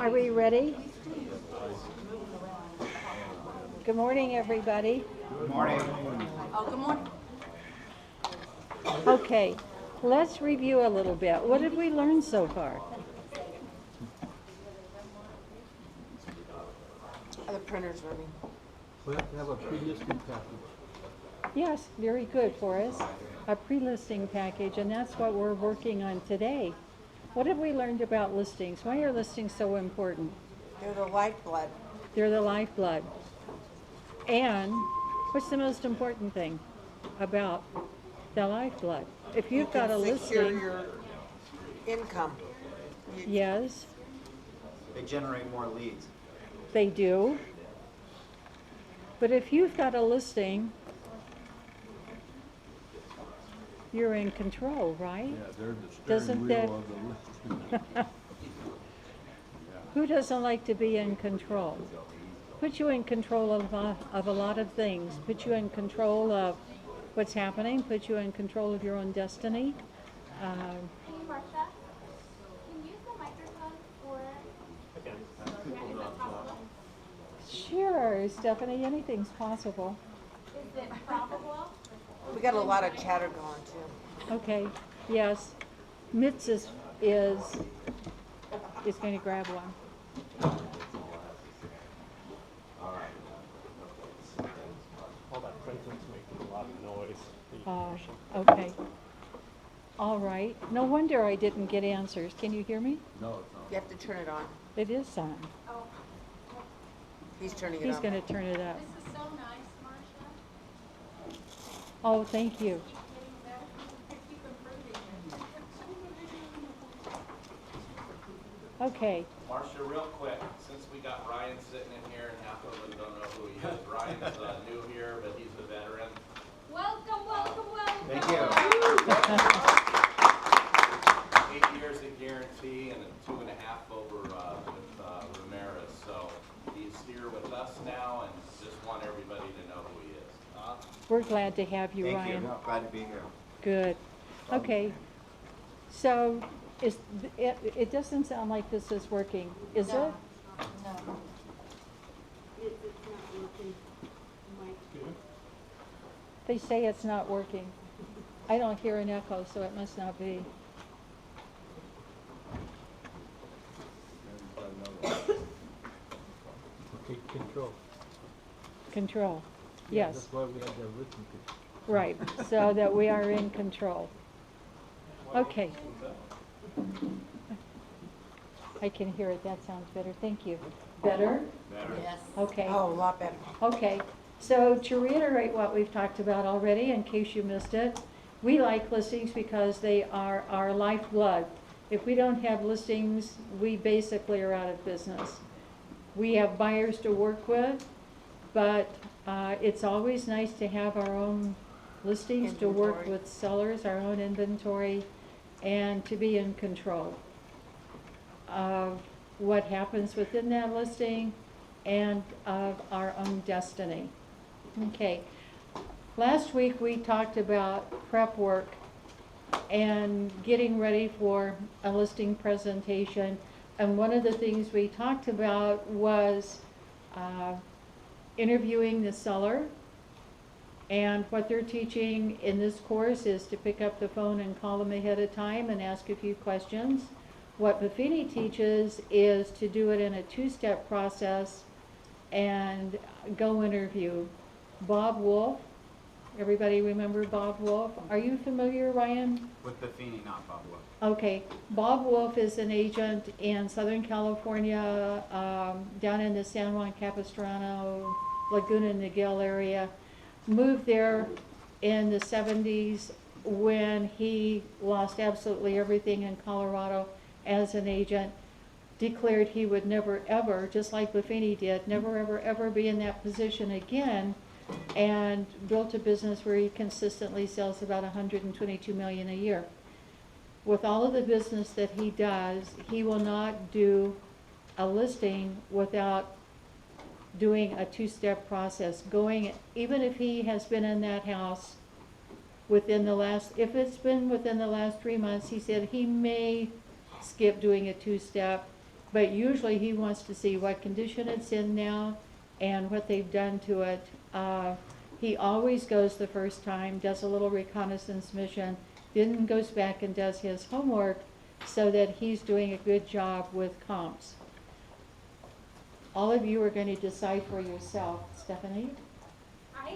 Are we ready? Good morning, everybody. Good morning. Oh, good morning. Okay, let's review a little bit. What did we learn so far? The printer's running. We have to have a pre-listing package. Yes, very good, Forrest. A pre-listing package, and that's what we're working on today. What have we learned about listings? Why are listings so important? They're the lifeblood. They're the lifeblood. And what's the most important thing about the lifeblood? If you've got a You can secure listing, your income. yes, They generate more leads. they do. But if you've got a listing, you're in control, right? Yeah, they're the Doesn't steering that- wheel of the listing. Who doesn't like to be in control? Put you in control of a lot of things. Put you in control of what's happening. Put you in control of your own destiny. Hey Marcia, can you use the microphone for? Okay. Is that possible? Sure, Stephanie, anything's possible. Is it probable? We got a lot of chatter going too. Okay, yes. Mitz is going to grab one. All that printing's making a lot of noise. Okay. All right. No wonder I didn't get answers. Can you hear me? No, it's not. You have to turn it on. It is on. Oh, He's turning it He's on. going to turn it up. this is so nice, Marcia. Oh, thank you. Getting better. Keep improving it. Okay. Marcia, real quick, since we got Ryan sitting in here and half of them don't know who he is, Ryan's new here, but he's a veteran. Welcome, welcome, welcome. Thank you. 8 years at Guarantee and 2.5 over with Ramirez. So he's here with us now and just want everybody to know who he is. We're glad to have you, Thank Ryan. you. Glad to be here. Good. Okay. So it doesn't sound like this is working, is it? No. They say it's not working. I don't hear an echo, so it must not be. Okay, control. Control. Yeah, Yes, That's why we have the arithmetic. right, so that we are in control. Okay. I can hear it, that sounds better, thank you. Better? Yes. Okay. Oh, a lot better. Okay, so to reiterate what we've talked about already, in case you missed it, we like listings because they are our lifeblood. If we don't have listings, we basically are out of business. We have buyers to work with, but it's always nice to have our own listings, to work Inventory. with sellers, our own inventory, and to be in control of what happens within that listing and of our own destiny. Okay, last week we talked about prep work and getting ready for a listing presentation. And one of the things we talked about was interviewing the seller. And what they're teaching in this course is to pick up the phone and call them ahead of time and ask a few questions. What Buffini teaches is to do it in a two-step process and go interview Bob Wolf. Everybody remember Bob Wolf? Are you familiar, Ryan? With Buffini, not Bob Wolf. Okay, Bob Wolf is an agent in Southern California, down in the San Juan Capistrano, Laguna Niguel area. Moved there in the 70s when he lost absolutely everything in Colorado as an agent. Declared he would never ever, just like Buffini did, never ever ever be in that position again, and built a business where he consistently sells about 122 million a year. With all of the business that he does, he will not do a listing without doing a two-step process, going, even if he has been in that house within the last, if it's been within the last 3 months, he said he may skip doing a two-step, But usually he wants to see what condition it's in now and what they've done to it. He always goes the first time, does a little reconnaissance mission, then goes back and does his homework so that he's doing a good job with comps. All of you are going to decide for yourself. Stephanie? I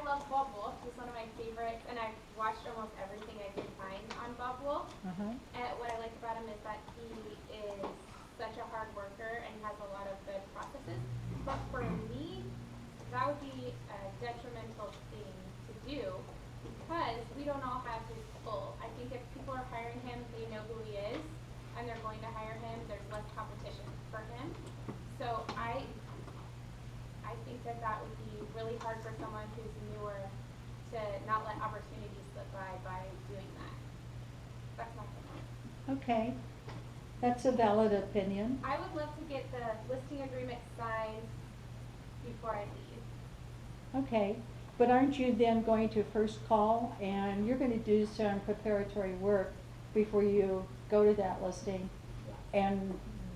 love Bob Wolf. He's one of my favorites, and I've watched almost everything I can find on Bob Wolf. Uh-huh. And what I like about him is that he is such a hard worker and has a lot of good processes. But for me, that would be a detrimental thing to do because we don't all have his pull. I think if people are hiring him, they know who he is, and they're going to hire him. There's less competition for him. So I think that would be really hard for someone who's newer to not let opportunities slip by doing that. That's my opinion. Okay. That's a valid opinion. I would love to get the listing agreement signed before I leave. Okay. But aren't you then going to first call and you're going to do some preparatory work before you go to that listing? And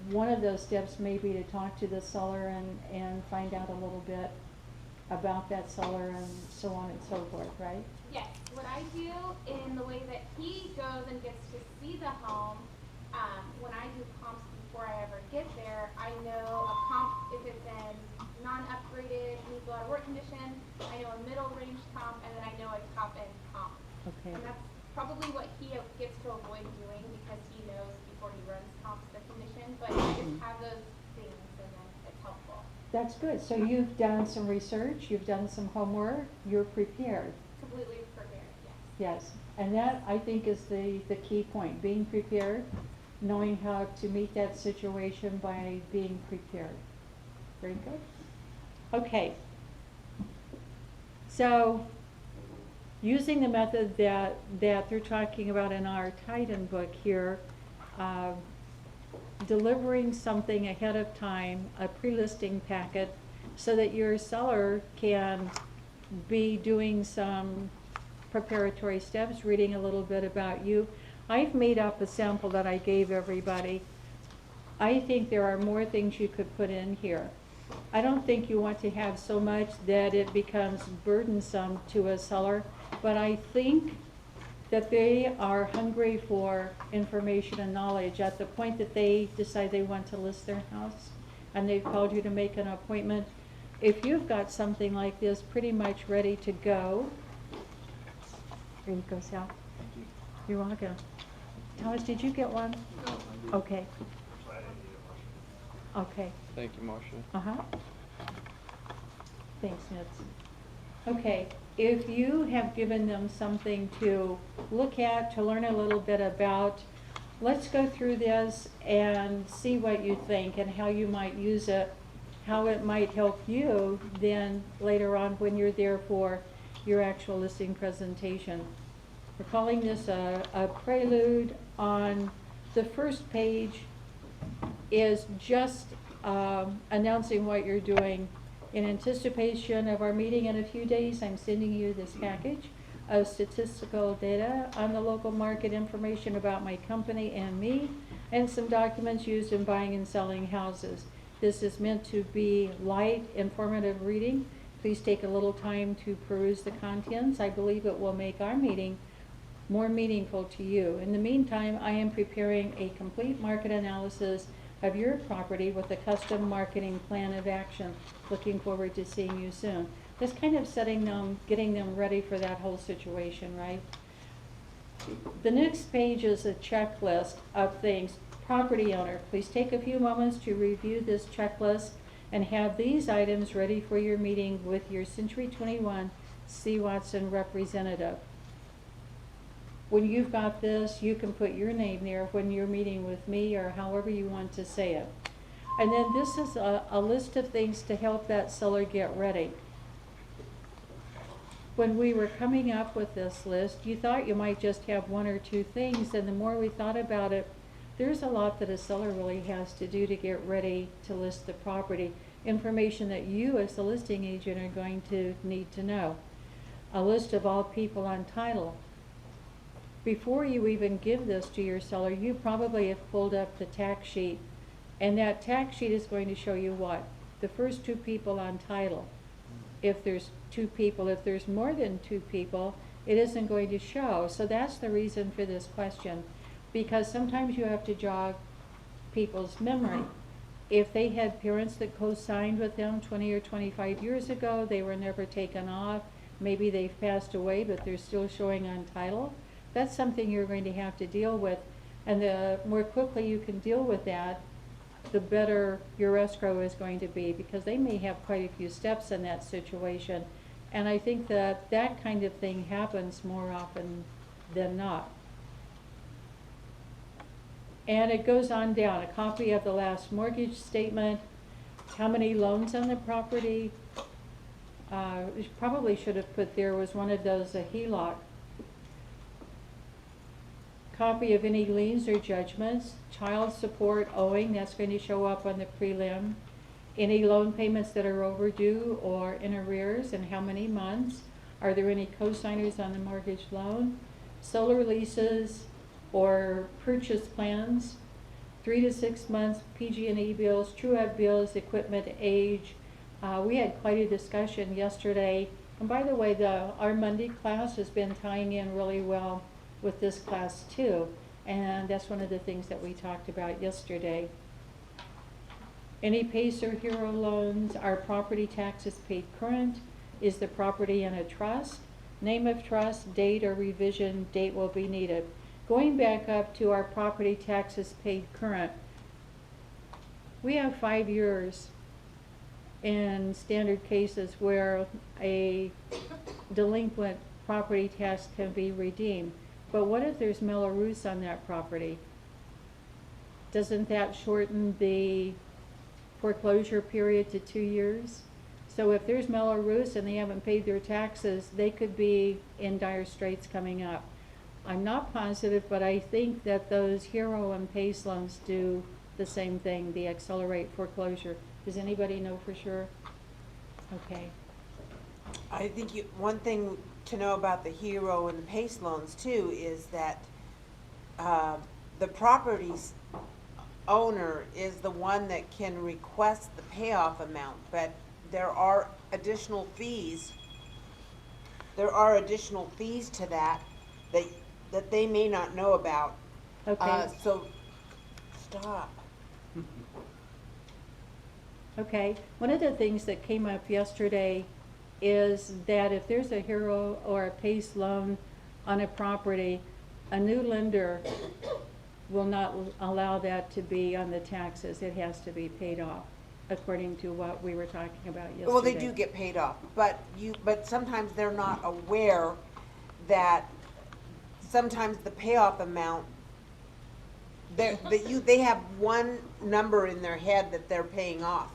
one of those steps may be to talk to the seller and find out a little bit about that seller and so on and so forth, right? Yes, what I do in the way that he goes and gets to see the home, when I do comps before I ever get there, I know a comp if it's in non-upgraded, needs a lot of work condition, I know a middle range comp, and then I know a top end comp. Okay. And that's probably what he gets to avoid doing because he knows before he runs comps the condition, but I just have those things and then it's helpful. That's good. So you've done some research, you've done some homework, you're prepared. Completely prepared, yes. Yes. And that, I think, is the key point, being prepared, knowing how to meet that situation by being prepared. Very good. Okay. So, using the method that they're talking about in our Titan book here, delivering something ahead of time, a pre-listing packet, so that your seller can be doing some preparatory steps, reading a little bit about you. I've made up a sample that I gave everybody. I think there are more things you could put in here. I don't think you want to have so much that it becomes burdensome to a seller, but I think that they are hungry for information and knowledge at the point that they decide they want to list their house and they've called you to make an appointment. If you've got something like this pretty much ready to go, here you go, Sal. You're welcome. Thomas, did you get one? No. Okay. Okay. Thank you, Marcia. Uh-huh. Thanks, Mitz. Okay, if you have given them something to look at, to learn a little bit about, let's go through this and see what you think and how you might use it, how it might help you then later on when you're there for your actual listing presentation. We're calling this a prelude. On the first page is just announcing what you're doing. In anticipation of our meeting in a few days, I'm sending you this package of statistical data on the local market, information about my company and me, and some documents used in buying and selling houses. This is meant to be light, informative reading. Please take a little time to peruse the contents. I believe it will make our meeting more meaningful to you. In the meantime, I am preparing a complete market analysis of your property with a custom marketing plan of action. Looking forward to seeing you soon. That's kind of setting them, getting them ready for that whole situation, right? The next page is a checklist of things. Property owner, please take a few moments to review this checklist and have these items ready for your meeting with your Century 21 C. Watson representative. When you've got this, you can put your name there when you're meeting with me or however you want to say it. And then this is a list of things to help that seller get ready. When we were coming up with this list, you thought you might just have one or two things, and the more we thought about it, there's a lot that a seller really has to do to get ready to list the property. Information that you as the listing agent are going to need to know. A list of all people on title. Before you even give this to your seller, you probably have pulled up the tax sheet And that tax sheet is going to show you what? The first two people on title. If there's two people, if there's more than two people, it isn't going to show. So that's the reason for this question. Because sometimes you have to jog people's memory. If they had parents that co-signed with them 20 or 25 years ago, they were never taken off, maybe they've passed away, but they're still showing on title, that's something you're going to have to deal with. And the more quickly you can deal with that, the better your escrow is going to be, because they may have quite a few steps in that situation. And I think that that kind of thing happens more often than not. And it goes on down, a copy of the last mortgage statement, how many loans on the property. We probably should have put there was one of those a HELOC. Copy of any liens or judgments, child support owing, that's going to show up on the prelim. Any loan payments that are overdue or in arrears, and how many months. Are there any co-signers on the mortgage loan? Solar leases or purchase plans, 3 to 6 months PG&E bills, true-up bills, equipment age. We had quite a discussion yesterday. And by the way, our Monday class has been tying in really well with this class too. And that's one of the things that we talked about yesterday. Any PACE or HERO loans, are property taxes paid current? Is the property in a trust? Name of trust, date or revision date will be needed. Going back up to our property taxes paid current, we have 5 years in standard cases where a delinquent property tax can be redeemed. But what if there's Mello-Roos on that property? Doesn't that shorten the foreclosure period to 2 years? So if there's Mello-Roos and they haven't paid their taxes, they could be in dire straits coming up. I'm not positive, but I think that those HERO and PACE loans do the same thing, the accelerate foreclosure. Does anybody know for sure? Okay. I think one thing to know about the HERO and the PACE loans too is that the property's owner is the one that can request the payoff amount, but there are additional fees. There are additional fees to that they may not know about. Okay. So stop. Okay, one of the things that came up yesterday is that if there's a HERO or a PACE loan on a property, a new lender will not allow that to be on the taxes. It has to be paid off, according to what we were talking about yesterday. Well, they do get paid off, but sometimes they're not aware that sometimes the payoff amount, they have one number in their head that they're paying off.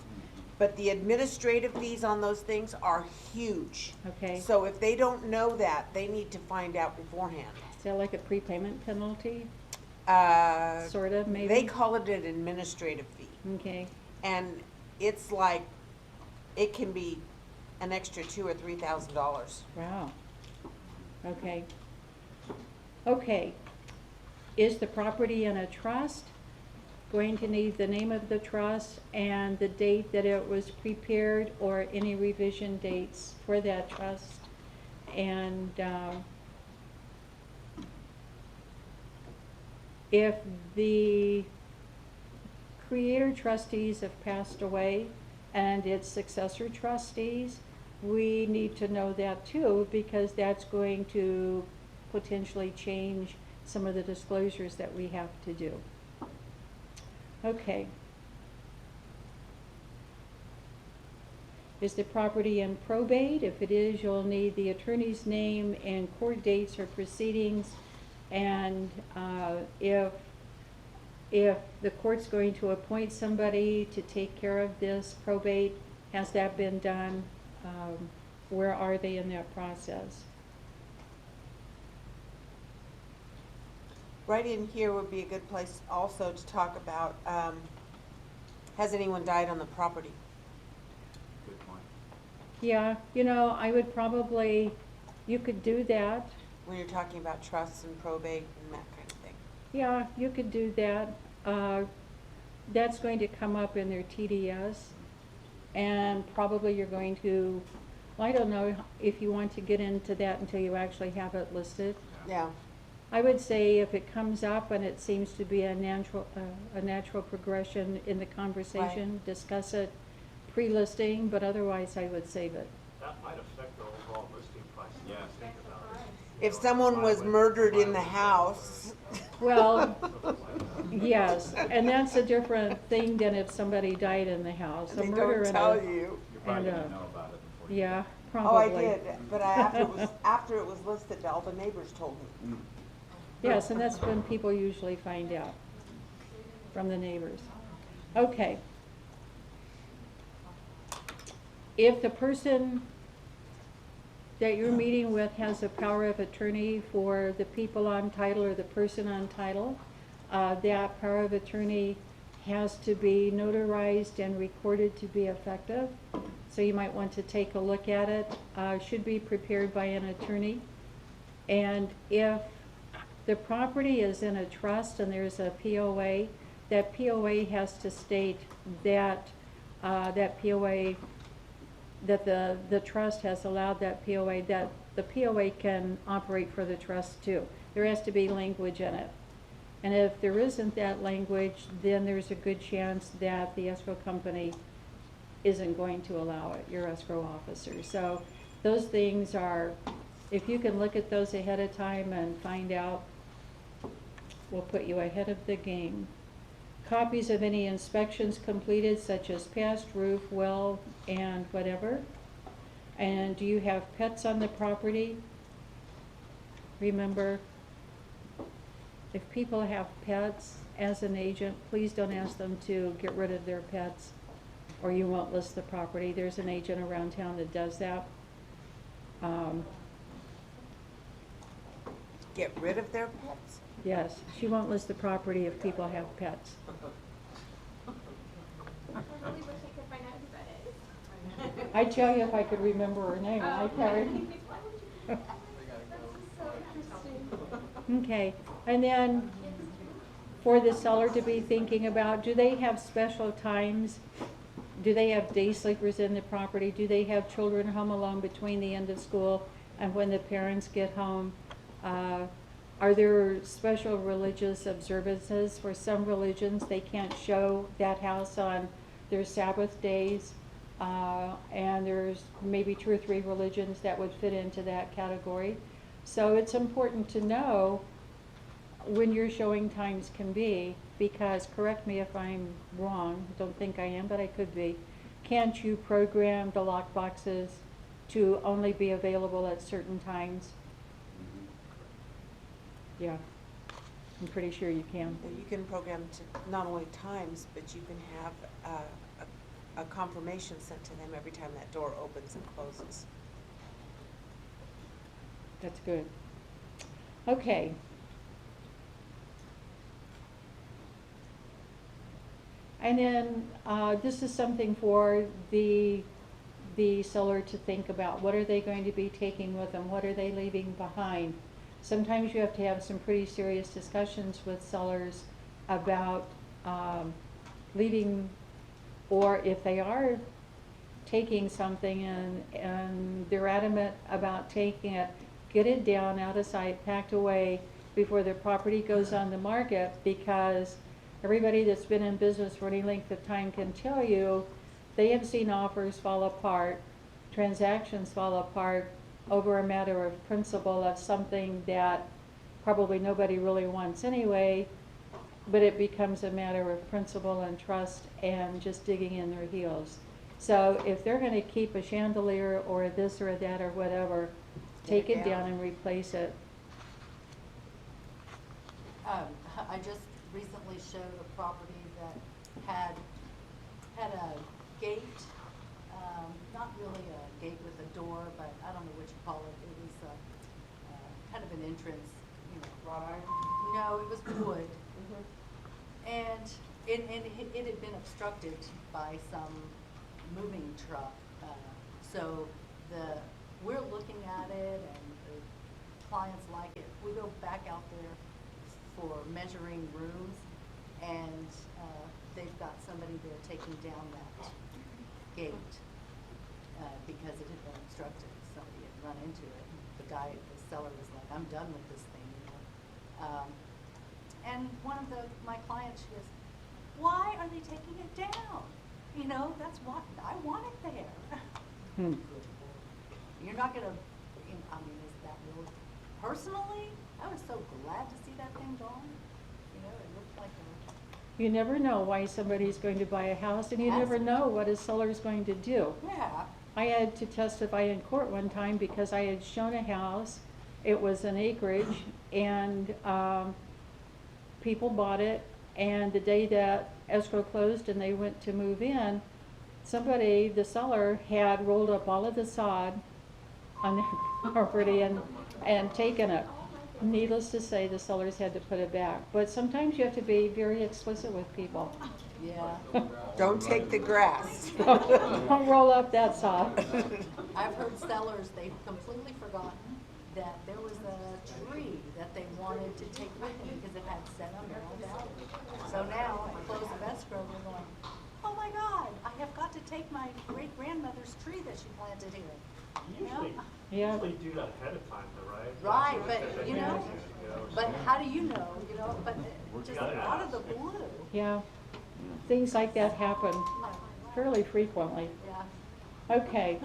But the administrative fees on those things are huge. Okay. So if they don't know that, they need to find out beforehand. Is that like a prepayment penalty? Uh, Sort of, maybe? They call it an administrative fee. Okay, And it's like, it can be an extra $2,000 or $3,000. wow. Okay. Okay. Is the property in a trust? Going to need the name of the trust and the date that it was prepared, or any revision dates for that trust. And if the creator trustees have passed away and its successor trustees, we need to know that too, because that's going to potentially change some of the disclosures that we have to do. Okay. Is the property in probate? If it is, you'll need the attorney's name and court dates or proceedings. And if the court's going to appoint somebody to take care of this probate, has that been done? Where are they in that process? Right in here would be a good place also to talk about, has anyone died on the property? Good point. Yeah, you know, I would probably, you could do that. When you're talking about trusts and probate and that kind of thing. Yeah, you could do that. that's going to come up in their TDS. And probably you're going to, well, I don't know if you want to get into that until you actually have it listed. Yeah, I would say if it comes up and it seems to be a natural progression in the conversation, discuss it pre-listing, but otherwise I would save it. That might affect the overall listing price. Yeah. Think about it. if someone was murdered in the house, Well, yes, and that's a different thing than if somebody died in the house. A they murder don't in tell a, you. You're probably And, gonna know about it before you. yeah, Oh, I probably. did, but after it was listed, all the neighbors told me. Yes, and that's when people usually find out, from the neighbors. Okay. If the person that you're meeting with has a power of attorney for the people on title or the person on title, that power of attorney has to be notarized and recorded to be effective. So you might want to take a look at it. Should be prepared by an attorney. And if the property is in a trust and there's a POA, that POA has to state that, that POA, that the trust has allowed that POA, that the POA can operate for the trust too. There has to be language in it. And if there isn't that language, then there's a good chance that the escrow company isn't going to allow it, your escrow officer. So those things are, if you can look at those ahead of time and find out, will put you ahead of the game. Copies of any inspections completed, such as past roof, well, and whatever. And do you have pets on the property? Remember, if people have pets, as an agent, please don't ask them to get rid of their pets, or you won't list the property. There's an agent around town that does that. Get rid of their pets? Yes, she won't list the property if people have pets. I really wish I could find out who that is. I'd tell you if I could remember her name, I Terry. That's so interesting. Okay, and then for the seller to be thinking about, do they have special times? Do they have day sleepers in the property? Do they have children home alone between the end of school and when the parents get home? Are there special religious observances? For some religions, they can't show that house on their Sabbath days. And there's maybe 2 or 3 religions that would fit into that category. So it's important to know when your showing times can be, because, correct me if I'm wrong, don't think I am, but I could be. Can't you program the lock boxes to only be available at certain times? Yeah, I'm pretty sure you can. You can program to not only times, but you can have a confirmation sent to them every time that door opens and closes. That's good. Okay. And then, this is something for the seller to think about. What are they going to be taking with them? What are they leaving behind? Sometimes you have to have some pretty serious discussions with sellers about leaving, or if they are taking something and they're adamant about taking it, get it down, out of sight, packed away before the property goes on the market, because everybody that's been in business for any length of time can tell you they have seen offers fall apart, transactions fall apart over a matter of principle of something that probably nobody really wants anyway, but it becomes a matter of principle and trust and just digging in their heels. So if they're going to keep a chandelier or this or that or whatever, take it down and replace it. I just recently showed a property that had a gate, not really a gate with a door, but I don't know what you call it. It was kind of an entrance, you know. Wrought iron? No, it was wood. And it had been obstructed by some moving truck. So we're looking at it and the clients like it. We go back out there for measuring rooms, and they've got somebody there taking down that gate, because it had been obstructed, somebody had run into it. The seller was like, I'm done with this thing, you know. And one of my clients, she goes, why are they taking it down? You know, that's what, I want it there. Hmm. You're not gonna, I mean, is that real? Personally, I was so glad to see that thing gone. You know, it looked like a, You never know why somebody's going to buy a house, and you never know what a seller's going to do. yeah. I had to testify in court one time because I had shown a house, it was an acreage, and people bought it, and the day that escrow closed and they went to move in, somebody, the seller, had rolled up all of the sod on their property and taken it. Needless to say, the sellers had to put it back. But sometimes you have to be very explicit with people. Yeah. Don't take the grass. Don't roll up that sod. I've heard sellers, they've completely forgotten that there was a tree that they wanted to take with them because it had set on their own value. So now, at the close of escrow, they're going, oh my God, I have got to take my great-grandmother's tree that she planted here. You know? Yeah. Usually do that ahead of time though, right? Right, That's but, what you they know, do, you know, but so- how do you know, you know, but just gotta out of ask. the blue. Yeah, things like that happen fairly frequently. Yeah. Okay.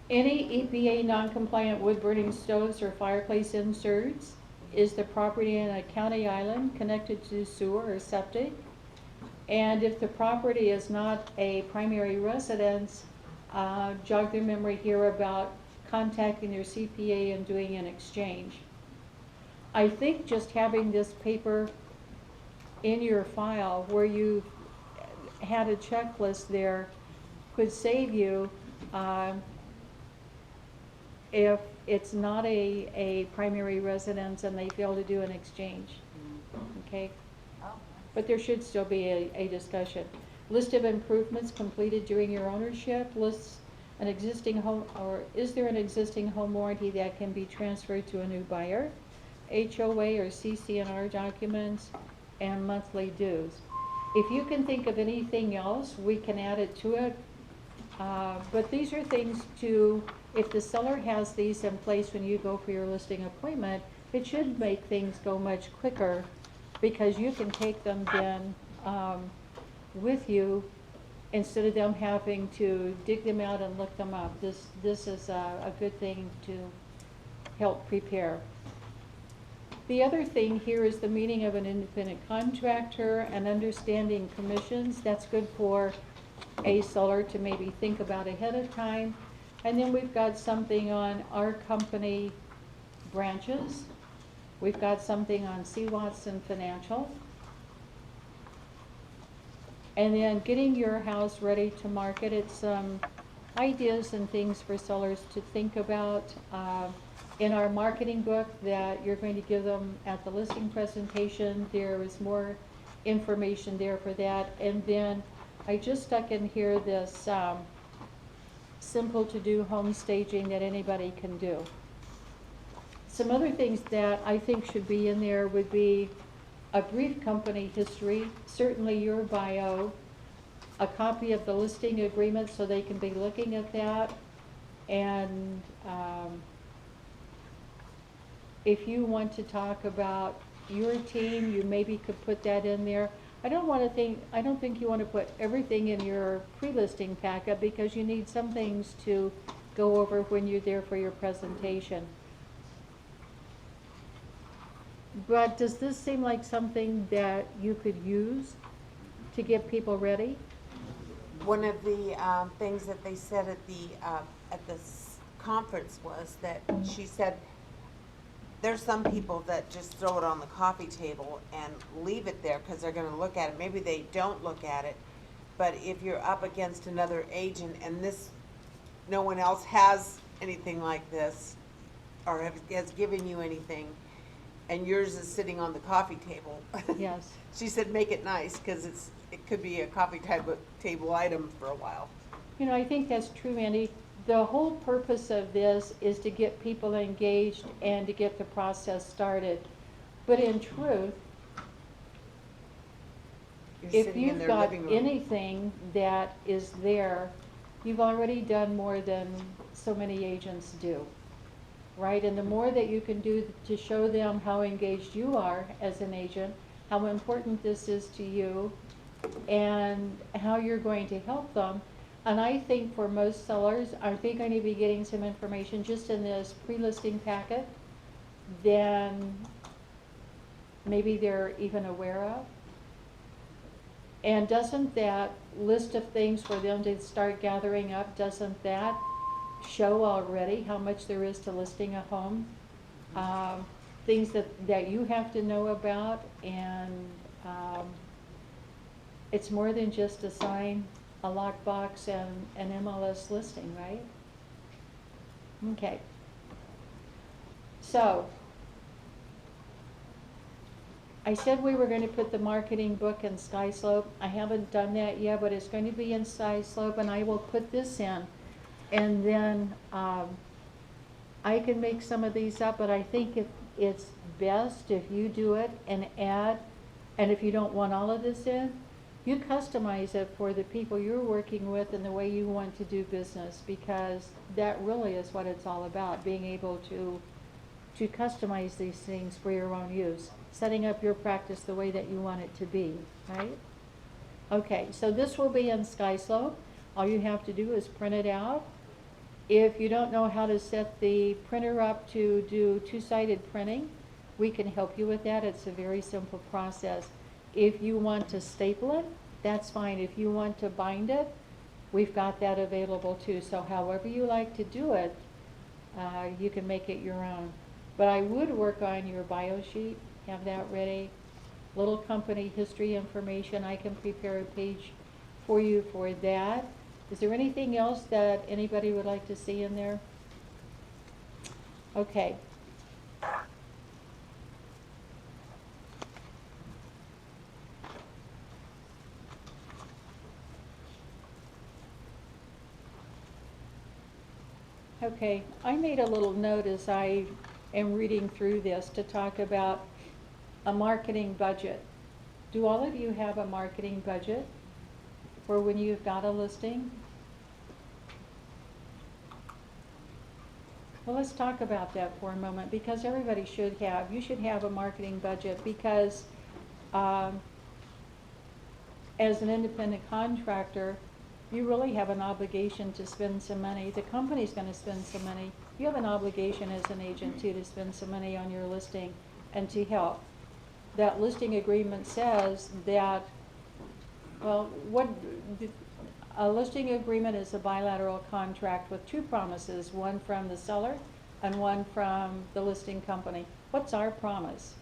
Any EPA non-compliant wood-burning stoves or fireplace inserts? Is the property in a county island connected to sewer or septic? And if the property is not a primary residence, jog their memory here about contacting their CPA and doing an exchange. I think just having this paper in your file where you had a checklist there could save you if it's not a primary residence and they fail to do an exchange, okay? Oh, But there should still be a discussion. List of improvements completed during your ownership, lists an existing home, or is there an existing home warranty that can be transferred to a new buyer? HOA or CC&R documents, and monthly dues. If you can think of anything else, we can add it to it. But these are things to, if the seller has these in place when you go for your listing appointment, it should make things go much quicker because you can take them then with you instead of them having to dig them out and look them up. This is a good thing to help prepare. The other thing here is the meaning of an independent contractor and understanding commissions. That's good for a seller to maybe think about ahead of time. And then we've got something on our company branches. We've got something on C. Watson Financial. And then getting your house ready to market. It's some ideas and things for sellers to think about. In our marketing book that you're going to give them at the listing presentation, there is more information there for that. And then I just stuck in here this simple to do home staging that anybody can do. Some other things that I think should be in there would be a brief company history, certainly your bio, a copy of the listing agreement so they can be looking at that, and if you want to talk about your team, you maybe could put that in there. I don't think you want to put everything in your pre-listing packet because you need some things to go over when you're there for your presentation. But does this seem like something that you could use to get people ready? One of the things that they said at the conference was that she said there's some people that just throw it on the coffee table and leave it there because they're going to look at it. Maybe they don't look at it, but if you're up against another agent and no one else has anything like this or has given you anything, and yours is sitting on the coffee table. Yes. She said make it nice because it could be a coffee table item for a while. You know, I think that's true, Mandy. The whole purpose of this is to get people engaged and to get the process started. But in truth, You're if sitting in you've their got living room. anything that is there, you've already done more than so many agents do, right? And the more that you can do to show them how engaged you are as an agent, how important this is to you, and how you're going to help them. And I think for most sellers, are they going to be getting some information just in this pre-listing packet than maybe they're even aware of? And doesn't that list of things for them to start gathering up, doesn't that show already how much there is to listing a home? Things that you have to know about, and it's more than just a sign, a lockbox, and an MLS listing, right? Okay. So, I said we were going to put the marketing book in Sky Slope. I haven't done that yet, but it's going to be in Sky Slope, and I will put this in. And then I can make some of these up, but I think it's best if you do it and add, and if you don't want all of this in, you customize it for the people you're working with and the way you want to do business, because that really is what it's all about, being able to customize these things for your own use, setting up your practice the way that you want it to be, right? Okay, so this will be in Sky Slope. All you have to do is print it out. If you don't know how to set the printer up to do two-sided printing, we can help you with that. It's a very simple process. If you want to staple it, that's fine. If you want to bind it, we've got that available too. So however you like to do it, you can make it your own. But I would work on your bio sheet, have that ready. Little company history information, I can prepare a page for you for that. Is there anything else that anybody would like to see in there? Okay. Okay, I made a little note as I am reading through this to talk about a marketing budget. Do all of you have a marketing budget for when you've got a listing? Well, let's talk about that for a moment, because everybody should have. You should have a marketing budget, because as an independent contractor, you really have an obligation to spend some money. The company's going to spend some money. You have an obligation as an agent too to spend some money on your listing and to help. That listing agreement says that, well, a listing agreement is a bilateral contract with two promises, one from the seller and one from the listing company. What's our promise?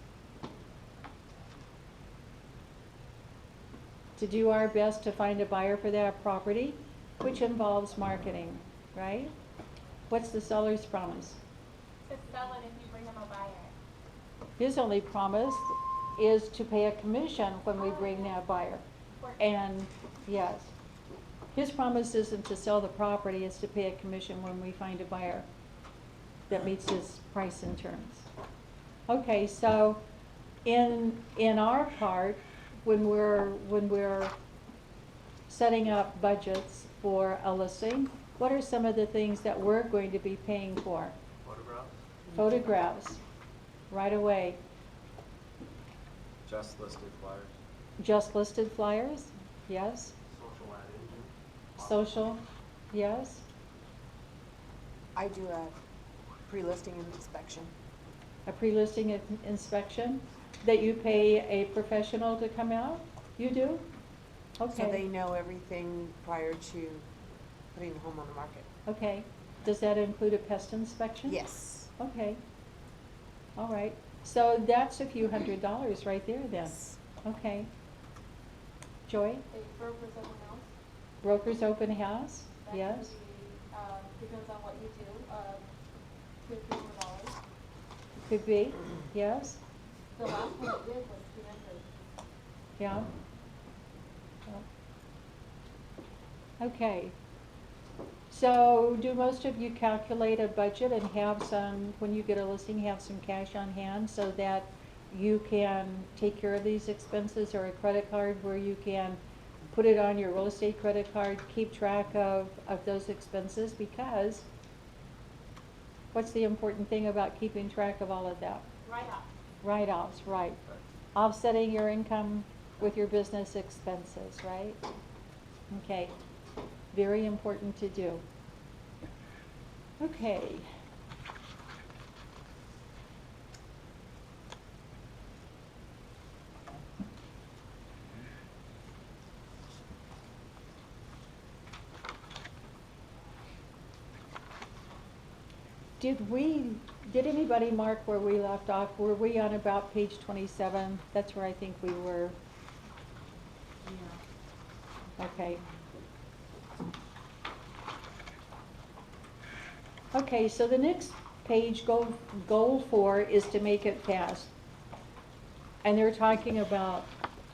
To do our best to find a buyer for that property, which involves marketing, right? What's the seller's promise? To sell it if you bring them a buyer. His only promise is to pay a commission when we bring that buyer. And yes, his promise isn't to sell the property, it's to pay a commission when we find a buyer that meets his price and terms. Okay, so in our part, when we're setting up budgets for a listing, what are some of the things that we're going to be paying for? Photographs? Photographs, right away. Just listed flyers. Just listed flyers, yes. Social ad agent? Social, yes. I do a pre-listing inspection. A pre-listing inspection that you pay a professional to come out? You do? Okay. So they know everything prior to putting the home on the market. Okay. Does that include a pest inspection? Yes. Okay. All right. So that's a few $100s right there then. Yes. Okay. Joy? A broker's open house. Broker's open house? That Yes. could be, depends on what you do, $200 or $300. Could be, yes. The last one I did was 300. Yeah. Okay. So do most of you calculate a budget and have some, when you get a listing, have some cash on hand so that you can take care of these expenses, or a credit card where you can put it on your real estate credit card, keep track of those expenses, because what's the important thing about keeping track of all of that? Write-off. Write-offs, right. Offsetting your income with your business expenses, right? Okay, very important to do. Okay. Did anybody mark where we left off? Were we on about page 27? That's where I think we were. Okay. Okay, so the next page, goal 4, is to make it fast. And they're talking about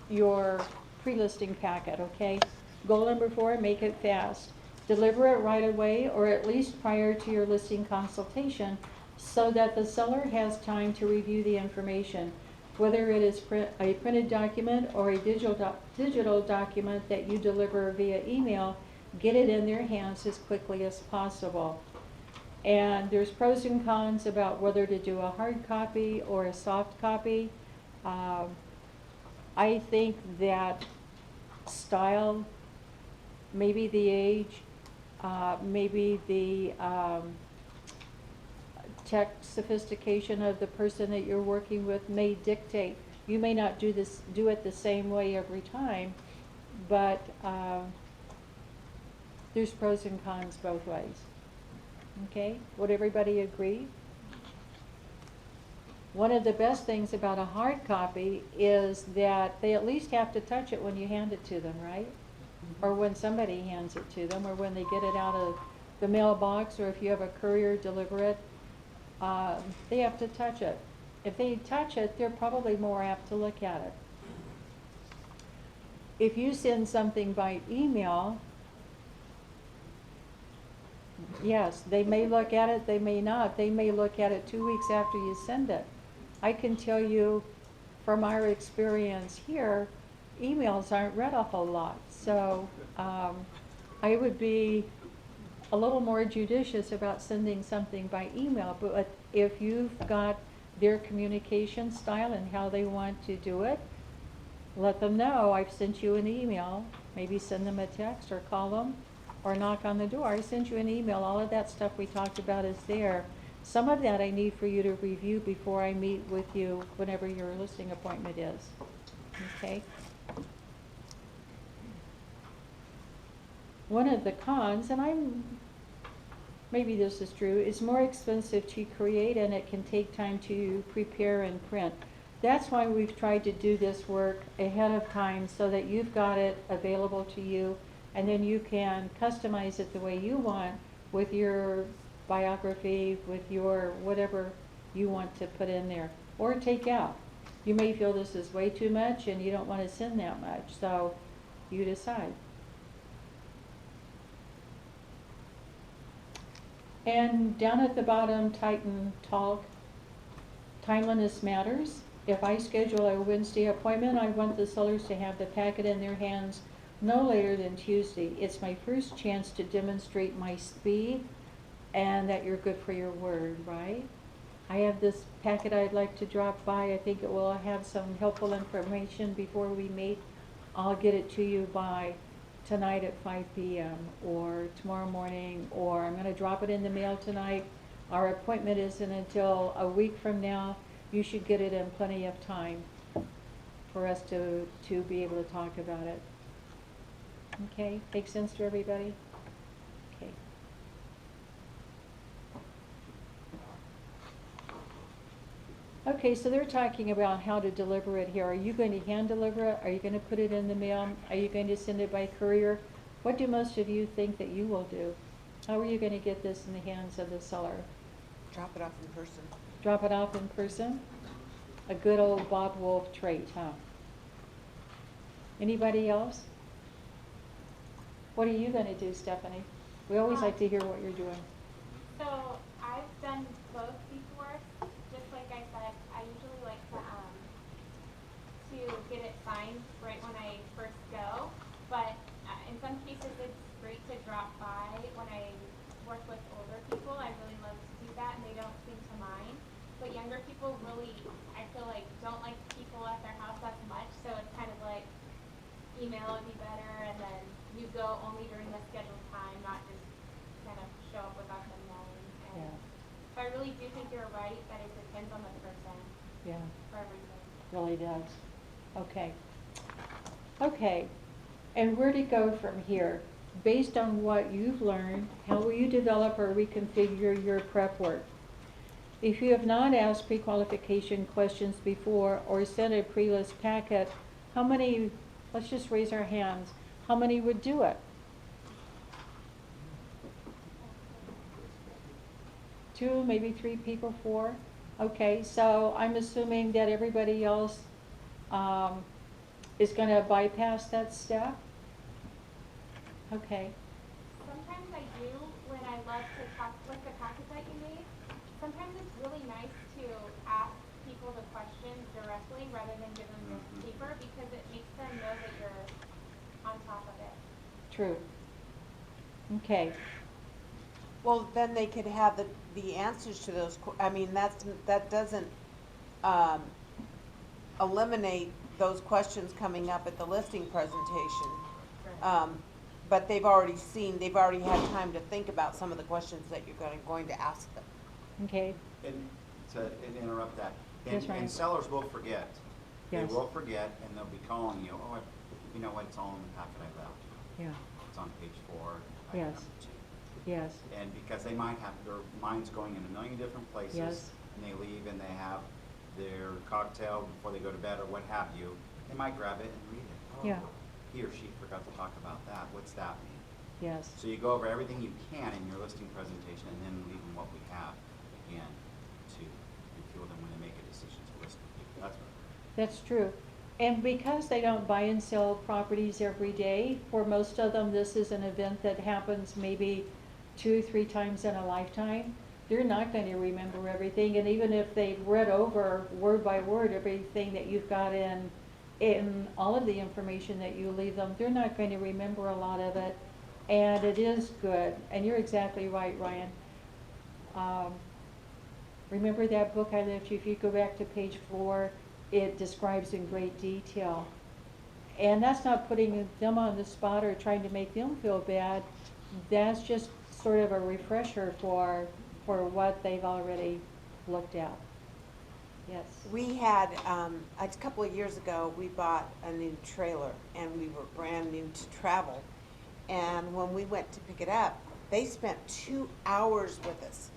your pre-listing packet, okay? Goal number 4, make it fast. Deliver it right away, or at least prior to your listing consultation, so that the seller has time to review the information. Whether it is a printed document or a digital document that you deliver via email, get it in their hands as quickly as possible. And there's pros and cons about whether to do a hard copy or a soft copy. I think that style, maybe the age, maybe the tech sophistication of the person that you're working with may dictate. You may not do it the same way every time, but there's pros and cons both ways. Okay, would everybody agree? One of the best things about a hard copy is that they at least have to touch it when you hand it to them, right? Or when somebody hands it to them, or when they get it out of the mailbox, or if you have a courier deliver it, they have to touch it. If they touch it, they're probably more apt to look at it. If you send something by email, yes, they may look at it, they may not. They may look at it 2 weeks after you send it. I can tell you from our experience here, emails aren't read a whole lot. So I would be a little more judicious about sending something by email. But if you've got their communication style and how they want to do it, let them know, I've sent you an email. Maybe send them a text or call them or knock on the door. I sent you an email. All of that stuff we talked about is there. Some of that I need for you to review before I meet with you whenever your listing appointment is. Okay? One of the cons, and maybe this is true, it's more expensive to create, and it can take time to prepare and print. That's why we've tried to do this work ahead of time, so that you've got it available to you, and then you can customize it the way you want with your biography, with your whatever you want to put in there, or take out. You may feel this is way too much and you don't want to send that much, so you decide. And down at the bottom, Titan Talk, timeliness matters. If I schedule a Wednesday appointment, I want the sellers to have the packet in their hands no later than Tuesday. It's my first chance to demonstrate my speed and that you're good for your word, right? I have this packet I'd like to drop by. I think it will have some helpful information before we meet. I'll get it to you by tonight at 5 p.m. or tomorrow morning, or I'm going to drop it in the mail tonight. Our appointment isn't until a week from now. You should get it in plenty of time for us to be able to talk about it. Okay, makes sense to everybody? Okay. Okay, so they're talking about how to deliver it here. Are you going to hand deliver it? Are you going to put it in the mail? Are you going to send it by courier? What do most of you think that you will do? How are you going to get this in the hands of the seller? Drop it off in person. Drop it off in person? A good old Bob Wolf trait, huh? Anybody else? What are you going to do, Stephanie? We always like to hear what you're doing. So I've done both before. Just like I said, I usually like to get it signed right when I first go, but in some cases it's great to drop by when I work with older people. I really love to do that and they don't seem to mind. But younger people really, I feel like, don't like people at their house as much, so it's kind of like email would be better, and then you go only during the scheduled time, not just kind of show up without them knowing. And Yeah. so I really do think you're right that it depends on the person Yeah, for everything. really does. Okay. Okay, and where to go from here? Based on what you've learned, how will you develop or reconfigure your prep work? If you have not asked pre-qualification questions before or sent a pre-list packet, how many, let's just raise our hands, how many would do it? 2, maybe 3 people, 4? Okay, so I'm assuming that everybody else is gonna bypass that step? Okay, Sometimes I do when I love to talk, like the packet that you made. Sometimes it's really nice to ask people the questions directly rather than give them the paper because it makes them know that you're on top of it. true. Okay, Well, then they could have the answers to those, I mean, that doesn't, eliminate those questions coming up at the listing presentation. But they've already had time to think about some of the questions that you're going to ask them. okay, And to interrupt that, Yes, Ryan. and sellers will forget. They Yes. will forget, and they'll be calling you, oh, you know what, it's all in the packet I left. yeah, It's on page 4, item Yes. number 2. yes, And because they might have, their mind's going in a million different places. Yes. And they leave and they have their cocktail before they go to bed or what have you, they might grab it and read it. Yeah. Oh, he or she forgot to talk about that, what's that mean? yes, So you go over everything you can in your listing presentation and then leave them what we have again to refuel them when they make a decision to list with you. That's what. that's true. And because they don't buy and sell properties every day, for most of them, this is an event that happens maybe 2, 3 times in a lifetime. They're not going to remember everything, and even if they've read over word by word everything that you've got in all of the information that you leave them, they're not going to remember a lot of it. And it is good, and you're exactly right, Ryan. Remember that book I left you? If you go back to page 4, it describes in great detail. And that's not putting them on the spot or trying to make them feel bad. That's just sort of a refresher for what they've already looked at. Yes. We had, a couple of years ago, we bought a new trailer and we were brand new to travel. And when we went to pick it up, they spent 2 hours with us,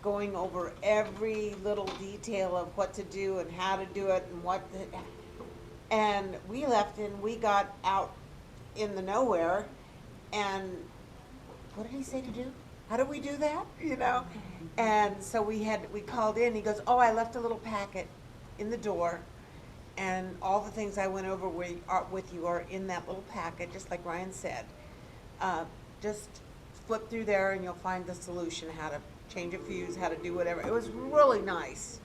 going over every little detail of what to do and how to do it and and we left and we got out in the nowhere and what did he say to do? How do we do that? You know? And so we called in, he goes, oh, I left a little packet in the door and all the things I went over with you are in that little packet, just like Ryan said. Just flip through there and you'll find the solution, how to change a fuse, how to do whatever. It was really nice.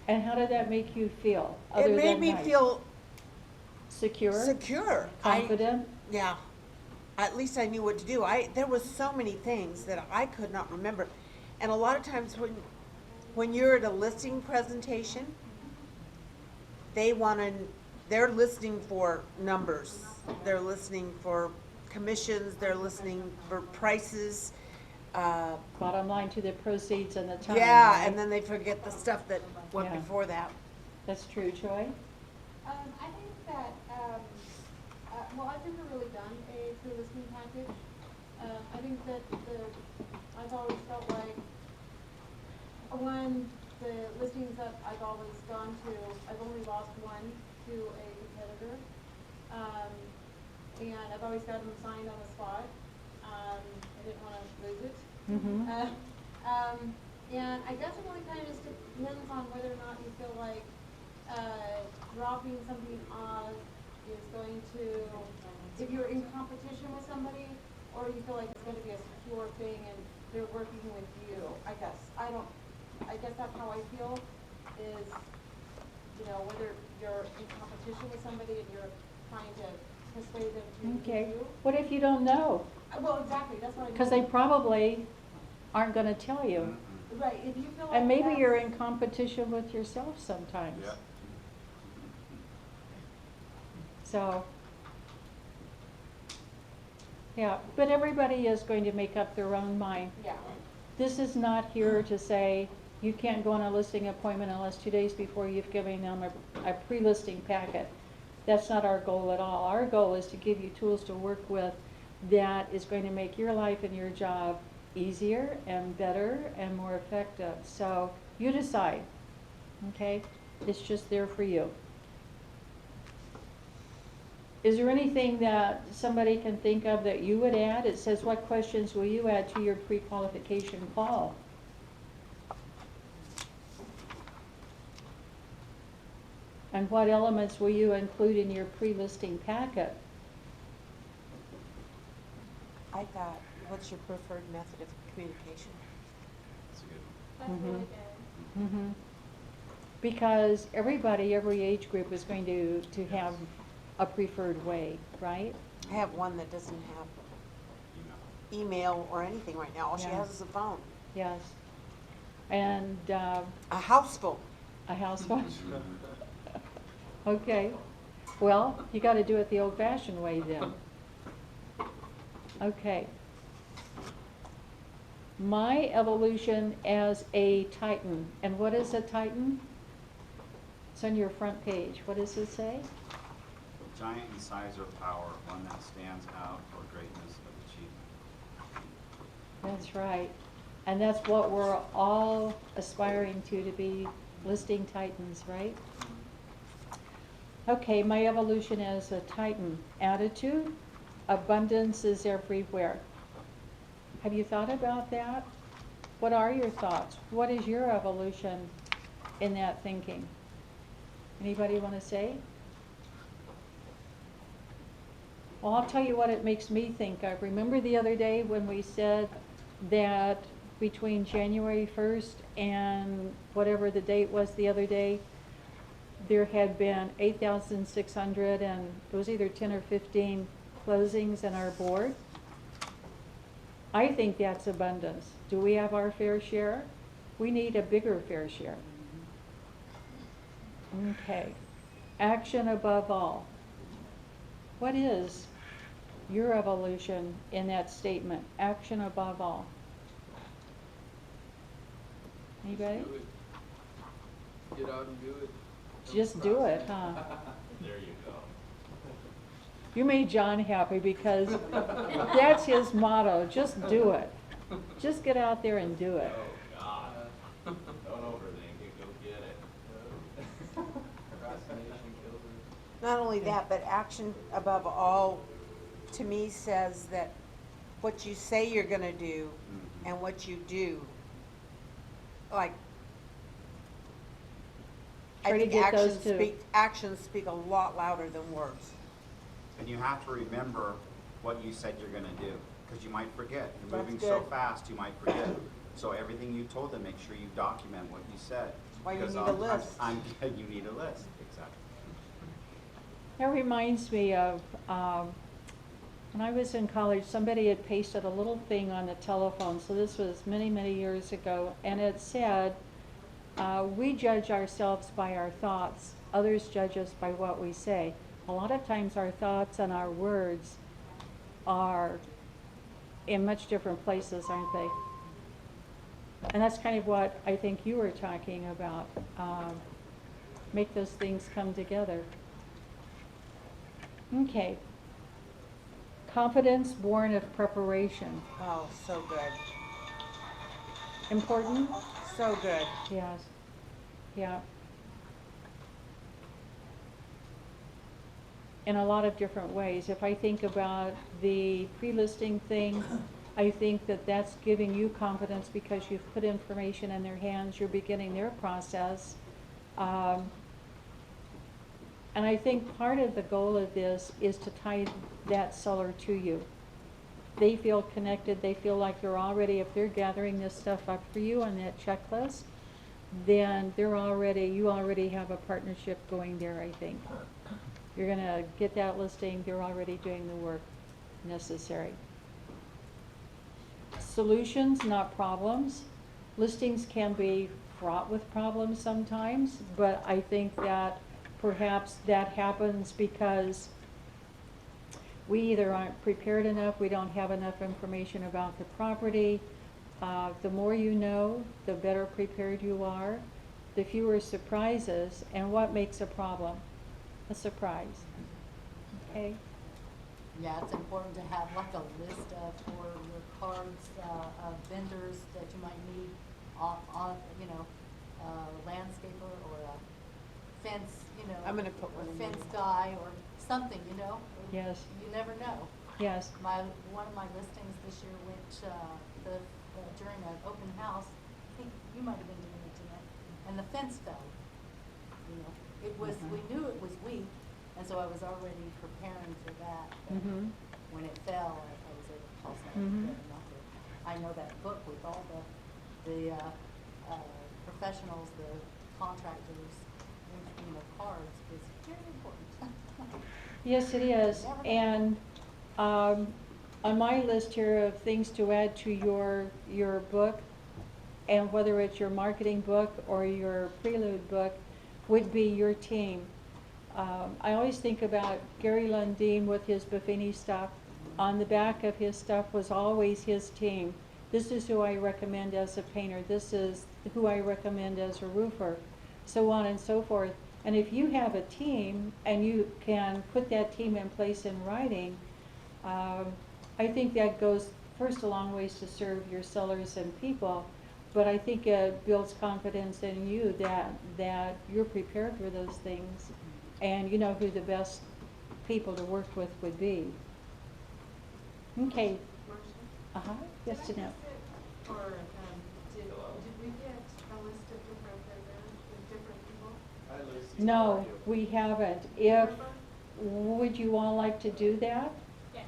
And how did that make you feel? Other It made than me nice? feel secure, secure. confident. Yeah. At least I knew what to do. There was so many things that I could not remember. And a lot of times when you're at a listing presentation, they're listening for numbers. They're listening for commissions, they're listening for prices. Bottom line to the proceeds and the time. Yeah, right? and then they forget the stuff that went Yeah. before that. That's true, Joy? I think that, well, I've never really done a pre-listing package. I think that I've always felt like when the listings that I've always gone to, I've only lost one to a competitor. And I've always got them signed on the spot. I didn't want to lose it. Mm-hmm. And I guess it really kind of just depends on whether or not you feel like dropping something off is going to, if you're in competition with somebody, or you feel like it's going to be a secure thing and they're working with you. I guess that's how I feel is you know, whether you're in competition with somebody and you're trying to persuade them to use Okay, you. what if you don't know? Well, exactly, that's what I mean. Because they probably aren't gonna tell you. Mm-mm. Right, if you feel like And maybe you're in that's- competition with yourself sometimes. Yep. So, yeah, but everybody is going to make up their own mind. Yeah, This is not here to say you can't go on a listing appointment unless 2 days before you've given them a pre-listing packet. That's not our goal at all. Our goal is to give you tools to work with that is going to make your life and your job easier and better and more effective. So you decide, okay? It's just there for you. Is there anything that somebody can think of that you would add? It says, what questions will you add to your pre-qualification call? And what elements will you include in your pre-listing packet? I thought, what's your preferred method of communication? That's a good one. That's Mhm. really good. Mm-hmm. Because everybody, every age group is going to have a preferred way, right? I have one that doesn't have Email. email or anything right now. All she Yeah. has is a phone. Yes. And A house phone. a house phone. Okay. Well, you gotta do it the old-fashioned way then. Okay. My evolution as a Titan. And what is a Titan? It's on your front page. What does it say? Giant in size or power, one that stands out for greatness of achievement. That's right. And that's what we're all aspiring to be listing Titans, right? Okay, my evolution as a Titan. Attitude, abundance is everywhere. Have you thought about that? What are your thoughts? What is your evolution in that thinking? Anybody want to say? Well, I'll tell you what it makes me think of. Remember the other day when we said that between January 1st and whatever the date was the other day, there had been 8,600 and it was either 10 or 15 closings in our board? I think that's abundance. Do we have our fair share? We need a bigger fair share. Okay. Action above all. What is your evolution in that statement? Action above all. Anybody? Do it. Get out and do it. Just do it, huh? There you go. You made John happy because that's his motto, just do it. Just get out there and do it. Oh, God. Don't overthink it, go get it. Procrastination kills it. Not only that, but action above all, to me, says that what you say you're gonna do Mhm. and what you do, like, I Try to think get those two. actions speak a lot louder than words. And you have to remember what you said you're gonna do, because you might forget. You're That's moving so good. fast, you might forget. So everything you told them, make sure you document what you said. Why you because need a oftentimes list. you need a list, exactly. That reminds me of, when I was in college, somebody had pasted a little thing on the telephone, so this was many, many years ago, and it said, we judge ourselves by our thoughts, others judge us by what we say. A lot of times our thoughts and our words are in much different places, aren't they? And that's kind of what I think you were talking about. Make those things come together. Okay. Confidence born of preparation. Oh, so good, Important? so good. Yes. Yeah. In a lot of different ways. If I think about the pre-listing thing, I think that that's giving you confidence because you've put information in their hands, you're beginning their process. And I think part of the goal of this is to tie that seller to you. They feel connected, they feel like you're already, if they're gathering this stuff up for you on that checklist, then you already have a partnership going there, I think. You're gonna get that listing, they're already doing the work necessary. Solutions, not problems. Listings can be fraught with problems sometimes, but I think that perhaps that happens because we either aren't prepared enough, we don't have enough information about the property. The more you know, the better prepared you are, the fewer surprises. And what makes a problem? A surprise. Okay? Yeah, it's important to have like a list of, for your cards, of vendors that you might need on, you know, a landscaper or a fence, you know. I'm gonna put or one in fence there. guy or something, you know? Yes. You never know. Yes. One of my listings this year went, during an open house, I think you might have been doing it, Jeanette, and the fence fell. You know, it was, we knew it was weak, and so I was already preparing for that. But Mhm. when it fell, I was able to toss that Mhm. together, not that, I know that book with all the professionals, the contractors, you know, cards is very important. Yes, it is. Never know. And on my list here of things to add to your book, and whether it's your marketing book or your prelude book, would be your team. I always think about Gary Lundin with his Buffini stuff. On the back of his stuff was always his team. This is who I recommend as a painter. This is who I recommend as a roofer, so on and so forth. And if you have a team and you can put that team in place in writing, I think that goes first a long ways to serve your sellers and people, but I think it builds confidence in you that you're prepared for those things and you know who the best people to work with would be. Okay. Uh-huh. Yes, Jeanette. Or, did we get a list of different vendors with different people? No, we haven't. If, would you all like to do that? Yes.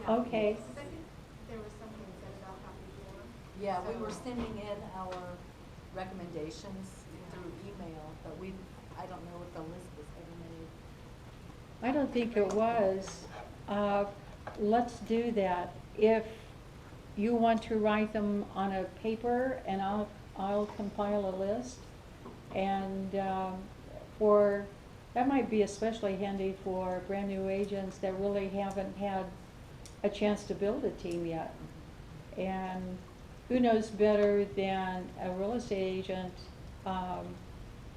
Okay. Second, there was something said about how before. Yeah, we were sending in our recommendations through email, but I don't know if the list was ever made. I don't think it was. Let's do that. If you want to write them on a paper, and I'll compile a list. And that might be especially handy for brand new agents that really haven't had a chance to build a team yet. And who knows better than a real estate agent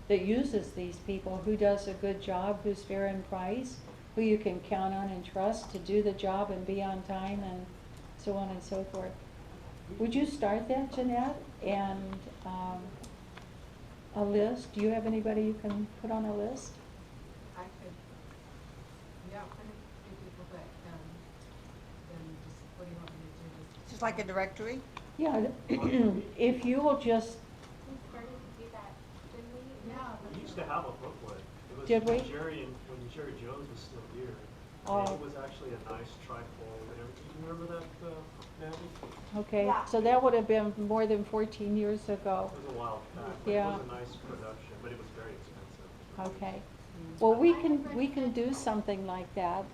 that uses these people, who does a good job, who's fair in price, who you can count on and trust to do the job and be on time, and so on and so forth. Would you start that, Jeanette? And a list? Do you have anybody you can put on a list? I could, yeah, find a few people that then just, what do you want me to do? Just like a directory? Yeah, if you will just, We started to do that, didn't we? Yeah. We used to have a booklet. It was Did we? when Jerry Jones was still here. Oh. And it was actually a nice trifold and everything. Do you remember that, Natalie? okay, Yeah. so that would have been more than 14 years ago. It was a while back, but Yeah. it was a nice production, but it was very expensive. Okay. Well, we can do something like that.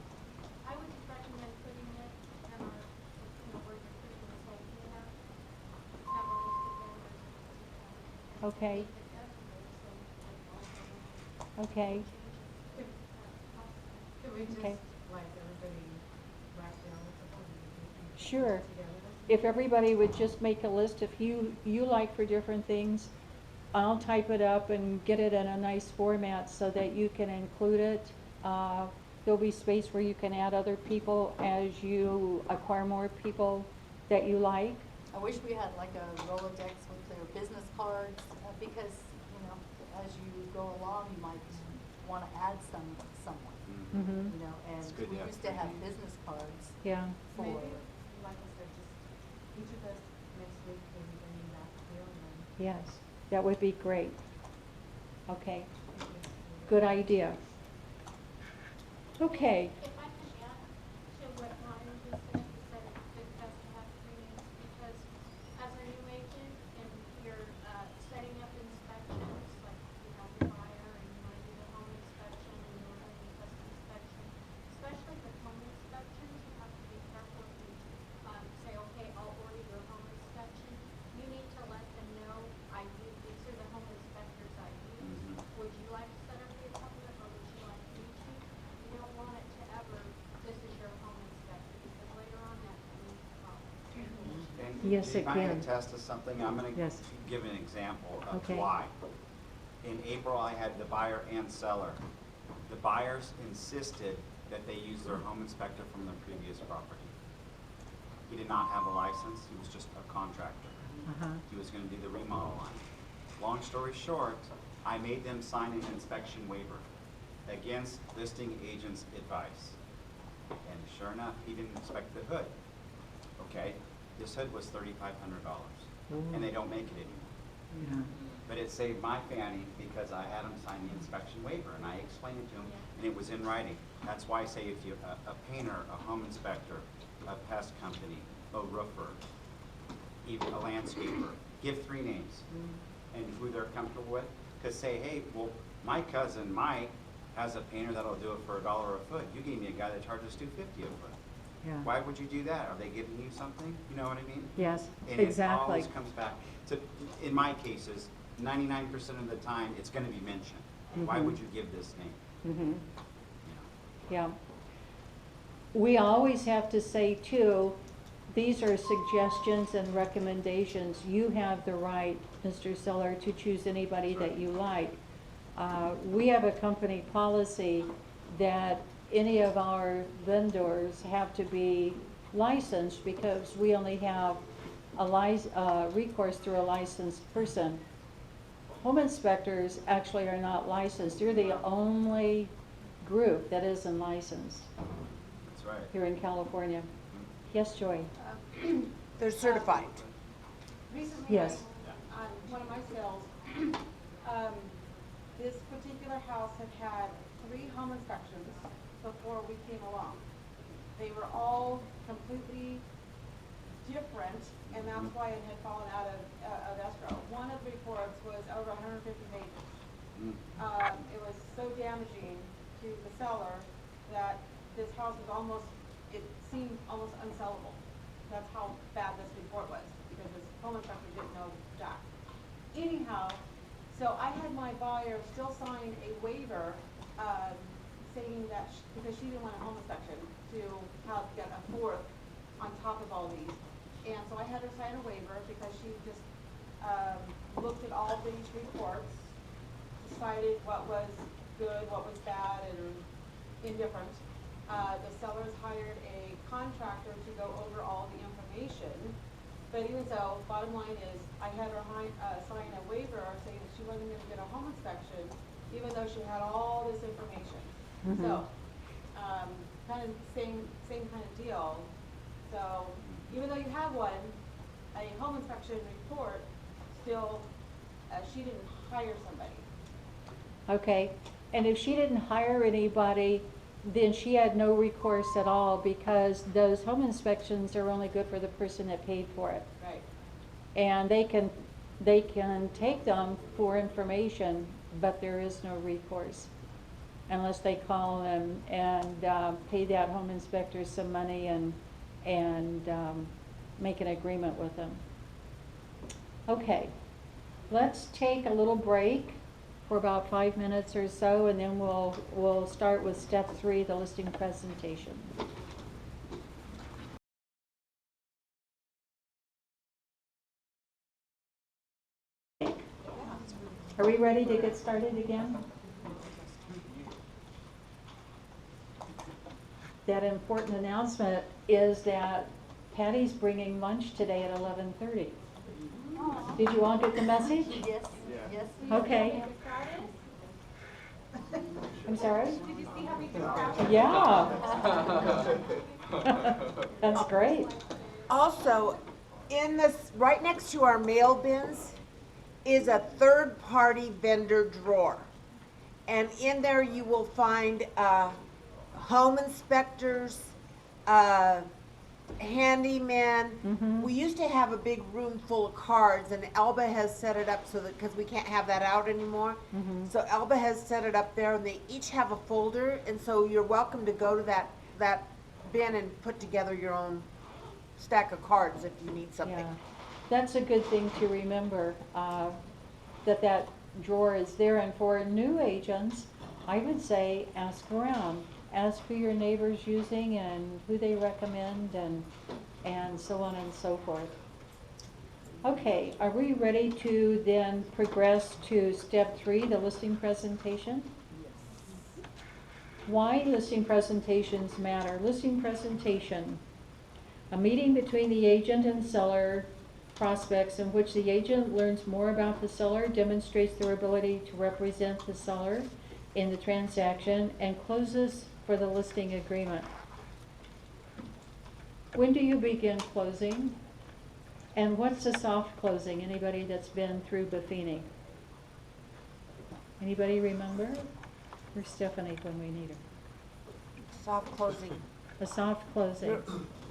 I would just recommend putting it in our, you know, where you're putting this whole thing out. Have a list of vendors. Okay. Make it up, Okay. Can we just, Okay. like, everybody write down what the one Sure. together? If everybody would just make a list of you like for different things, I'll type it up and get it in a nice format so that you can include it. There'll be space where you can add other people as you acquire more people that you like. I wish we had like a Rolodex with their business cards, because, you know, as you go along, you might want to add someone, Mm-hmm. you know, and It's good to we have used to have three. business cards Yeah. for, Maybe, like I said, just each of us next week can bring that deal and Yes, that would be great. Okay, then. good idea. Okay. If I can add to what Ryan just said, he said it's best to have three names, because as a new agent and you're setting up inspection, Yes, it If I can. attest to something, I'm gonna Yes. give an example of Okay. why. In April, I had the buyer and seller. The buyers insisted that they use their home inspector from their previous property. He did not have a license, he was just a contractor. Uh-huh. He was gonna do the remodel on it. Long story short, I made them sign an inspection waiver against listing agent's advice. And sure enough, he didn't inspect the hood. Okay, this hood was $3,500, and they don't make it anymore. Yeah. But it saved my fanny because I had him sign the inspection waiver, and I explained it to him, and it was in writing. That's why I say if you, a painter, a home inspector, a pest company, a roofer, even a landscaper, give 3 names and who they're comfortable with. Because say, hey, well, my cousin Mike has a painter that'll do it for $1 a foot. You gave me a guy that charges $2.50 a foot. Yeah. Why would you do that? Are they giving you something? You know what I mean? Yes, And exactly. it always comes back to, in my cases, 99% of the time, it's gonna be mentioned. Why Mhm. would you give this name? Mm-hmm. You know? Yeah. We always have to say too, these are suggestions and recommendations. You have the right, Mr. Seller, to choose anybody that you like. We have a company policy that any of our vendors have to be licensed because we only have a recourse through a licensed person. Home inspectors actually are not licensed. They're the only group that isn't licensed That's right. here in California. Yes, Joy? They're certified. Recently, Yes. on one of my sales, this particular house had 3 home inspections before we came along. They were all completely different, and that's why it had fallen out of escrow. One of the reports was over 150 pages. Mm. It was so damaging to the seller that this house was almost, it seemed almost unsellable. That's how bad this report was, because this home inspector didn't know jack. Anyhow, so I had my buyer still sign a waiver, saying that, because she didn't want a home inspection to have, get a 4th on top of all these. And so I had her sign a waiver because she just, looked at all these reports, decided what was good, what was bad, and indifferent. The sellers hired a contractor to go over all the information, but even so, bottom line is, I had her sign a waiver saying that she wasn't gonna get a home inspection, even though she had all this information. Mhm. So, kind of same kind of deal. So, even though you have one, a home inspection report, still, she didn't hire somebody. Okay, and if she didn't hire anybody, then she had no recourse at all because those home inspections are only good for the person that paid for it. Right. And they can take them for information, but there is no recourse unless they call them and pay that home inspector some money and make an agreement with them. Okay, let's take a little break for about 5 minutes or so, and then we'll start with step 3, the listing presentation. Are we ready to get started again? That important announcement is that Patty's bringing lunch today at 11:30. Did you all get the message? Yes, yes. Okay. I'm sorry? Did you see how we just crafted? Yeah. That's great. Also, in this, right next to our mail bins is a third-party vendor drawer. And in there you will find, home inspectors, handyman. Mhm. We used to have a big room full of cards, and Elba has set it up so that, because we can't have that out anymore. Mhm. So Elba has set it up there, and they each have a folder, and so you're welcome to go to that bin and put together your own stack of cards if you need something. Yeah. That's a good thing to remember, that drawer is there. And for new agents, I would say ask around. Ask who your neighbor's using and who they recommend and so on and so forth. Okay, are we ready to then progress to step 3, the listing presentation? Why listing presentations matter. Listing presentation, a meeting between the agent and seller prospects in which the agent learns more about the seller, demonstrates their ability to represent the seller in the transaction, and closes for the listing agreement. When do you begin closing? And what's a soft closing? Anybody that's been through Buffini? Anybody remember? Where's Stephanie when we need her? Soft closing. A soft closing.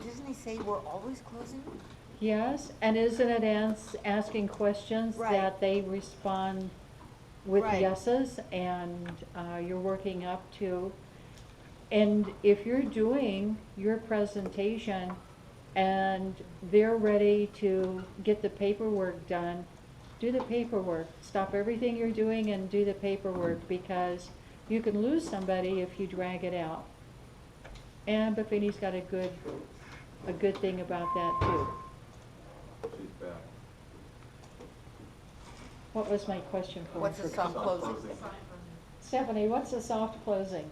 Doesn't he say we're always closing? Yes, and isn't it asking questions Right. that they respond with Right. yeses, and you're working up to. And if you're doing your presentation and they're ready to get the paperwork done, do the paperwork. Stop everything you're doing and do the paperwork, because you can lose somebody if you drag it out. And Buffini's got a good thing about that too. She's back. What was my question for? What's a soft closing? Stephanie, what's a soft closing?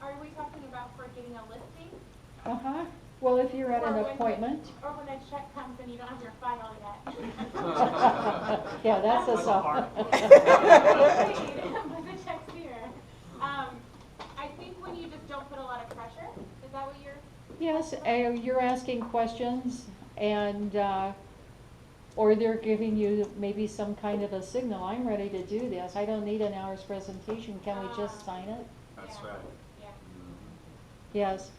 Are we talking about for getting a listing? Uh-huh. Well, if you're at Or an when- appointment. Or when a check comes and you don't have your file yet? Yeah, that's a That's a soft. hard But the check's here. I think when you just don't put a lot of pressure, is that what you're? Yes, you're asking questions and, or they're giving you maybe some kind of a signal. I'm ready to do this. I don't need an hour's presentation. Can we just sign it? That's Yeah. right. Yeah. Yes.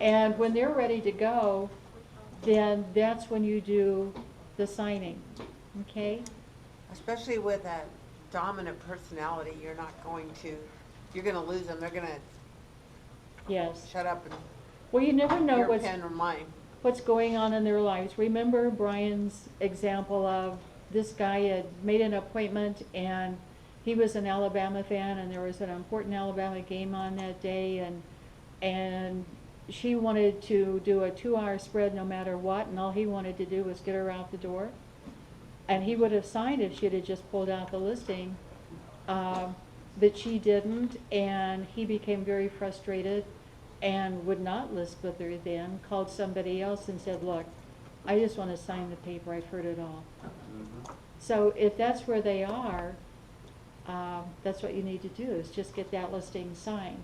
And when they're ready to go, then that's when you do the signing, okay? Especially with a dominant personality, you're gonna lose them. They're gonna Yes. shut up and Well, you never know your what's, pen or mine. what's going on in their lives. Remember Brian's example of this guy had made an appointment and he was an Alabama fan and there was an important Alabama game on that day, and she wanted to do a 2-hour spread no matter what, and all he wanted to do was get her out the door. And he would have signed if she'd have just pulled out the listing, but she didn't, and he became very frustrated and would not list with her then, called somebody else and said, look, I just want to sign the paper, I've heard it all. Mhm. So if that's where they are, that's what you need to do, is just get that listing signed.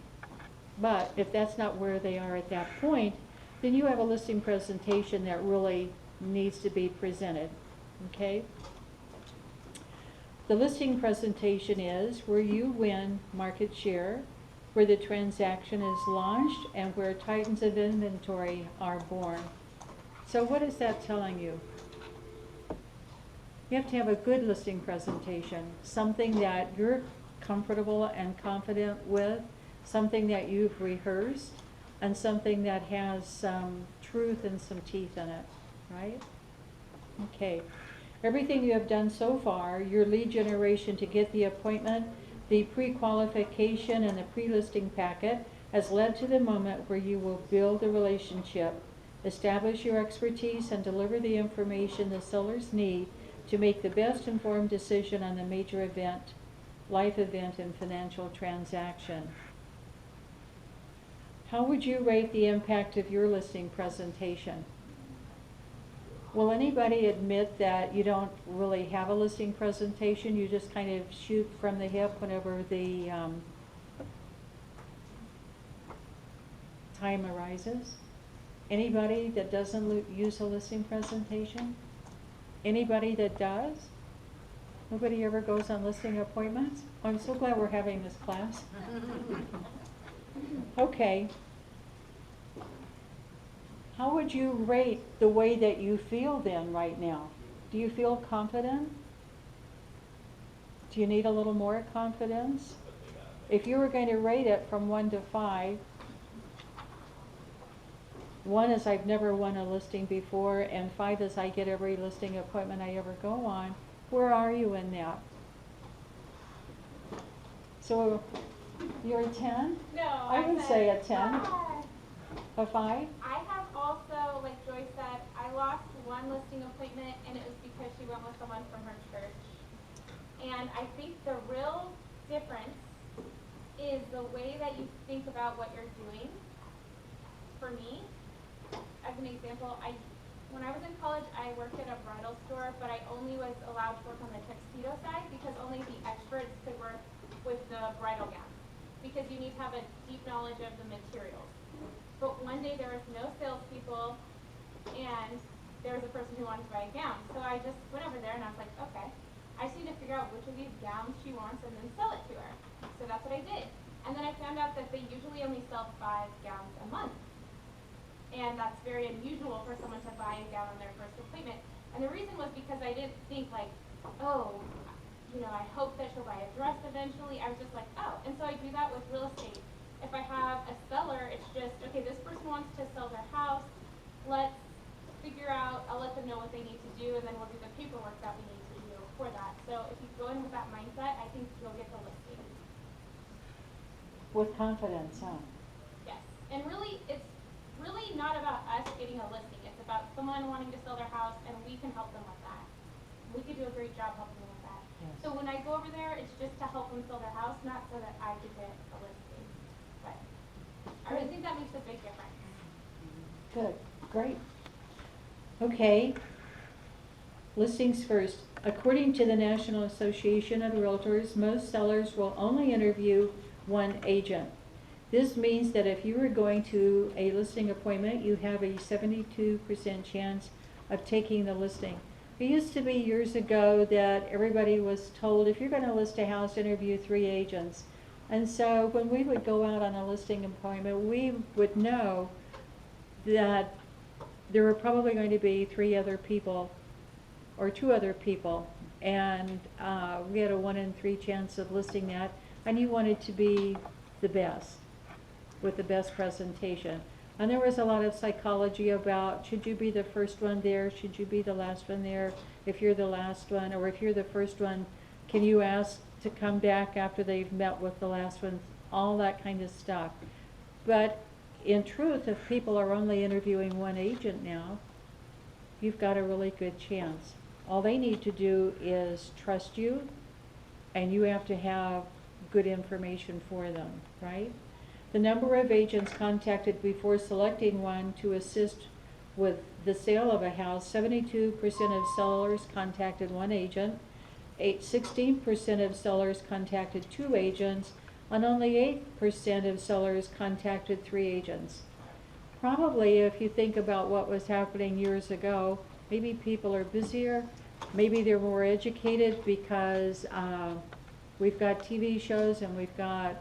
But if that's not where they are at that point, then you have a listing presentation that really needs to be presented, okay? The listing presentation is where you win market share, where the transaction is launched, and where titans of inventory are born. So what is that telling you? You have to have a good listing presentation, something that you're comfortable and confident with, something that you've rehearsed, and something that has some truth and some teeth in it, right? Okay. Everything you have done so far, your lead generation to get the appointment, the pre-qualification and the pre-listing packet, has led to the moment where you will build a relationship, establish your expertise, and deliver the information the sellers need to make the best informed decision on the major event, life event, and financial transaction. How would you rate the impact of your listing presentation? Will anybody admit that you don't really have a listing presentation? You just kind of shoot from the hip whenever the time arises? Anybody that doesn't use a listing presentation? Anybody that does? Nobody ever goes on listing appointments? I'm so glad we're having this class. Okay. How would you rate the way that you feel then right now? Do you feel confident? Do you need a little more confidence? If you were going to rate it from 1 to 5, 1 is I've never won a listing before, and 5 is I get every listing appointment I ever go on, where are you in that? So you're a 10? No, I would said say a 10. 5. A 5? I have also like Joy said, I lost one listing appointment and it was because she went with someone from her church. And I think the real difference is the way that you think about what you're doing. For me, as an example, when I was in college, I worked at a bridal store, but I only was allowed to work on the tuxedo side because only the experts could work with the bridal gown, because you need to have a deep knowledge of the materials. But one day there was no salespeople, and there was a person who wanted to buy a gown. So I just went over there and I was like, okay, I just need to figure out which of these gowns she wants and then sell it to her. So that's what I did. And then I found out that they usually only sell 5 gowns a month. And that's very unusual for someone to buy a gown on their first appointment. And the reason was because I didn't think like, oh, you know, I hope that she'll buy a dress eventually. I was just like, oh. And so I do that with real estate. If I have a seller, it's just, okay, this person wants to sell their house. Let's figure out, I'll let them know what they need to do, and then we'll do the paperwork that we need to do for that. So if you go in with that mindset, I think you'll get the listing. With confidence, huh? Yes. And really, it's really not about us getting a listing. It's about someone wanting to sell their house, and we can help them with that. We could do a great job helping them with that. Yes. So when I go over there, it's just to help them sell their house, not so that I could get a listing. But I really think that makes a big difference. Good, great. Okay. Listings first. According to the National Association of Realtors, most sellers will only interview one agent. This means that if you are going to a listing appointment, you have a 72% chance of taking the listing. It used to be years ago that everybody was told, if you're going to list a house, interview 3 agents. And so when we would go out on a listing appointment, we would know that there were probably going to be 3 other people or 2 other people. And we had a 1 in 3 chance of listing that. And you wanted to be the best, with the best presentation. And there was a lot of psychology about, should you be the first one there? Should you be the last one there? If you're the last one, or if you're the first one, can you ask to come back after they've met with the last one? All that kind of stuff. But in truth, if people are only interviewing one agent now, you've got a really good chance. All they need to do is trust you, and you have to have good information for them, right? The number of agents contacted before selecting one to assist with the sale of a house, 72% of sellers contacted one agent, 16% of sellers contacted 2 agents, and only 8% of sellers contacted 3 agents. Probably if you think about what was happening years ago, maybe people are busier, maybe they're more educated because we've got TV shows and we've got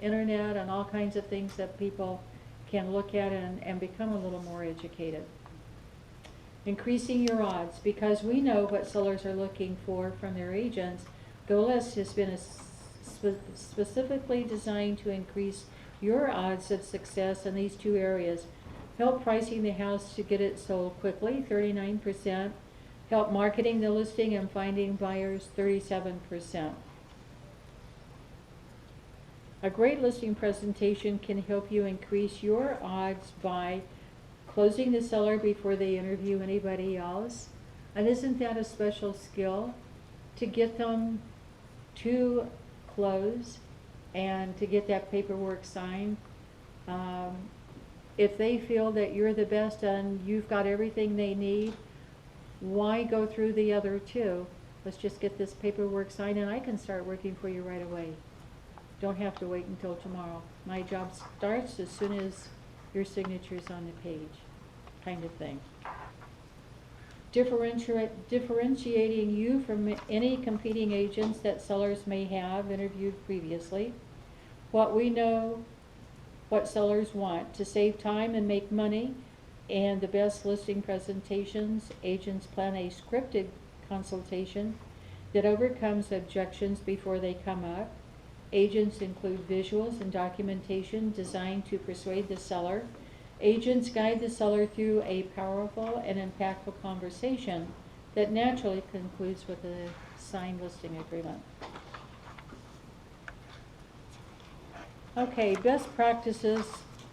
internet and all kinds of things that people can look at and become a little more educated. Increasing your odds, because we know what sellers are looking for from their agents. GoList has been specifically designed to increase your odds of success in these 2 areas. Help pricing the house to get it sold quickly, 39%. Help marketing the listing and finding buyers, 37%. A great listing presentation can help you increase your odds by closing the seller before they interview anybody else. And isn't that a special skill? To get them to close and to get that paperwork signed. If they feel that you're the best and you've got everything they need, why go through the other 2? Let's just get this paperwork signed and I can start working for you right away. Don't have to wait until tomorrow. My job starts as soon as your signature's on the page, kind of thing. Differentiating you from any competing agents that sellers may have interviewed previously. What we know, what sellers want to save time and make money, and the best listing presentations. Agents plan a scripted consultation that overcomes objections before they come up. Agents include visuals and documentation designed to persuade the seller. Agents guide the seller through a powerful and impactful conversation that naturally concludes with a signed listing agreement. Okay, best practices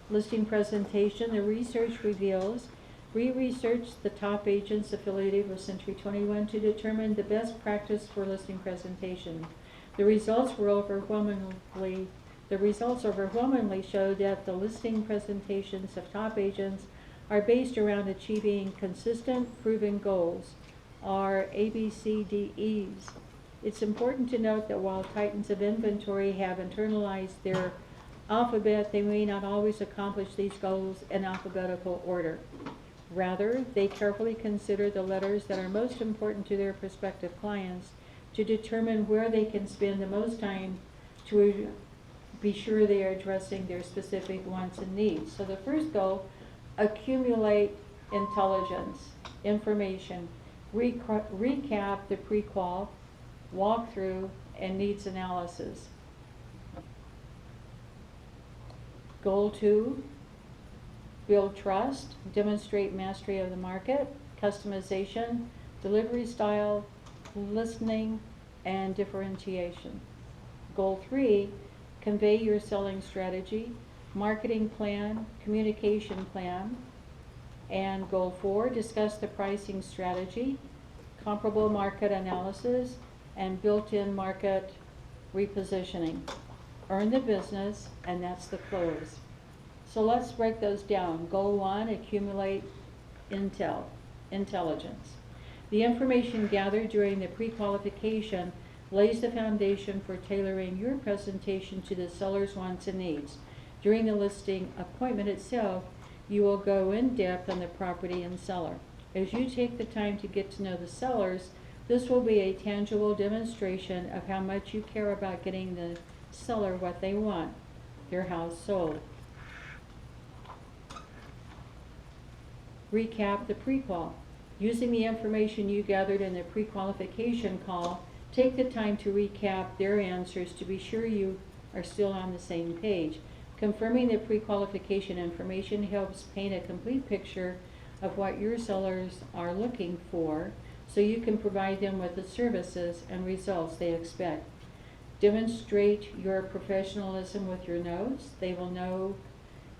listing presentation. The research reveals We researched the top agents affiliated with Century 21 to determine the best practice for listing presentation. The results overwhelmingly showed that the listing presentations of top agents are based around achieving consistent, proven goals, or ABCDEs. It's important to note that while Titans of Inventory have internalized their alphabet, they may not always accomplish these goals in alphabetical order. Rather, they carefully consider the letters that are most important to their prospective clients to determine where they can spend the most time to be sure they are addressing their specific wants and needs. So the first goal, accumulate intelligence, information, recap the pre-qual, walkthrough, and needs analysis. Goal 2, build trust, demonstrate mastery of the market, customization, delivery style, listening, and differentiation. Goal 3, convey your selling strategy, marketing plan, communication plan. And goal 4, discuss the pricing strategy, comparable market analysis, and built-in market repositioning. Earn the business, and that's the close. So let's break those down. Goal 1, accumulate intelligence. The information gathered during the pre-qualification lays the foundation for tailoring your presentation to the seller's wants and needs. During the listing appointment itself, you will go in depth on the property and seller. As you take the time to get to know the sellers, this will be a tangible demonstration of how much you care about getting the seller what they want, their house sold. Recap the pre-qual. Using the information you gathered in the pre-qualification call, take the time to recap their answers to be sure you are still on the same page. Confirming the pre-qualification information helps paint a complete picture of what your sellers are looking for, so you can provide them with the services and results they expect. Demonstrate your professionalism with your notes. They will know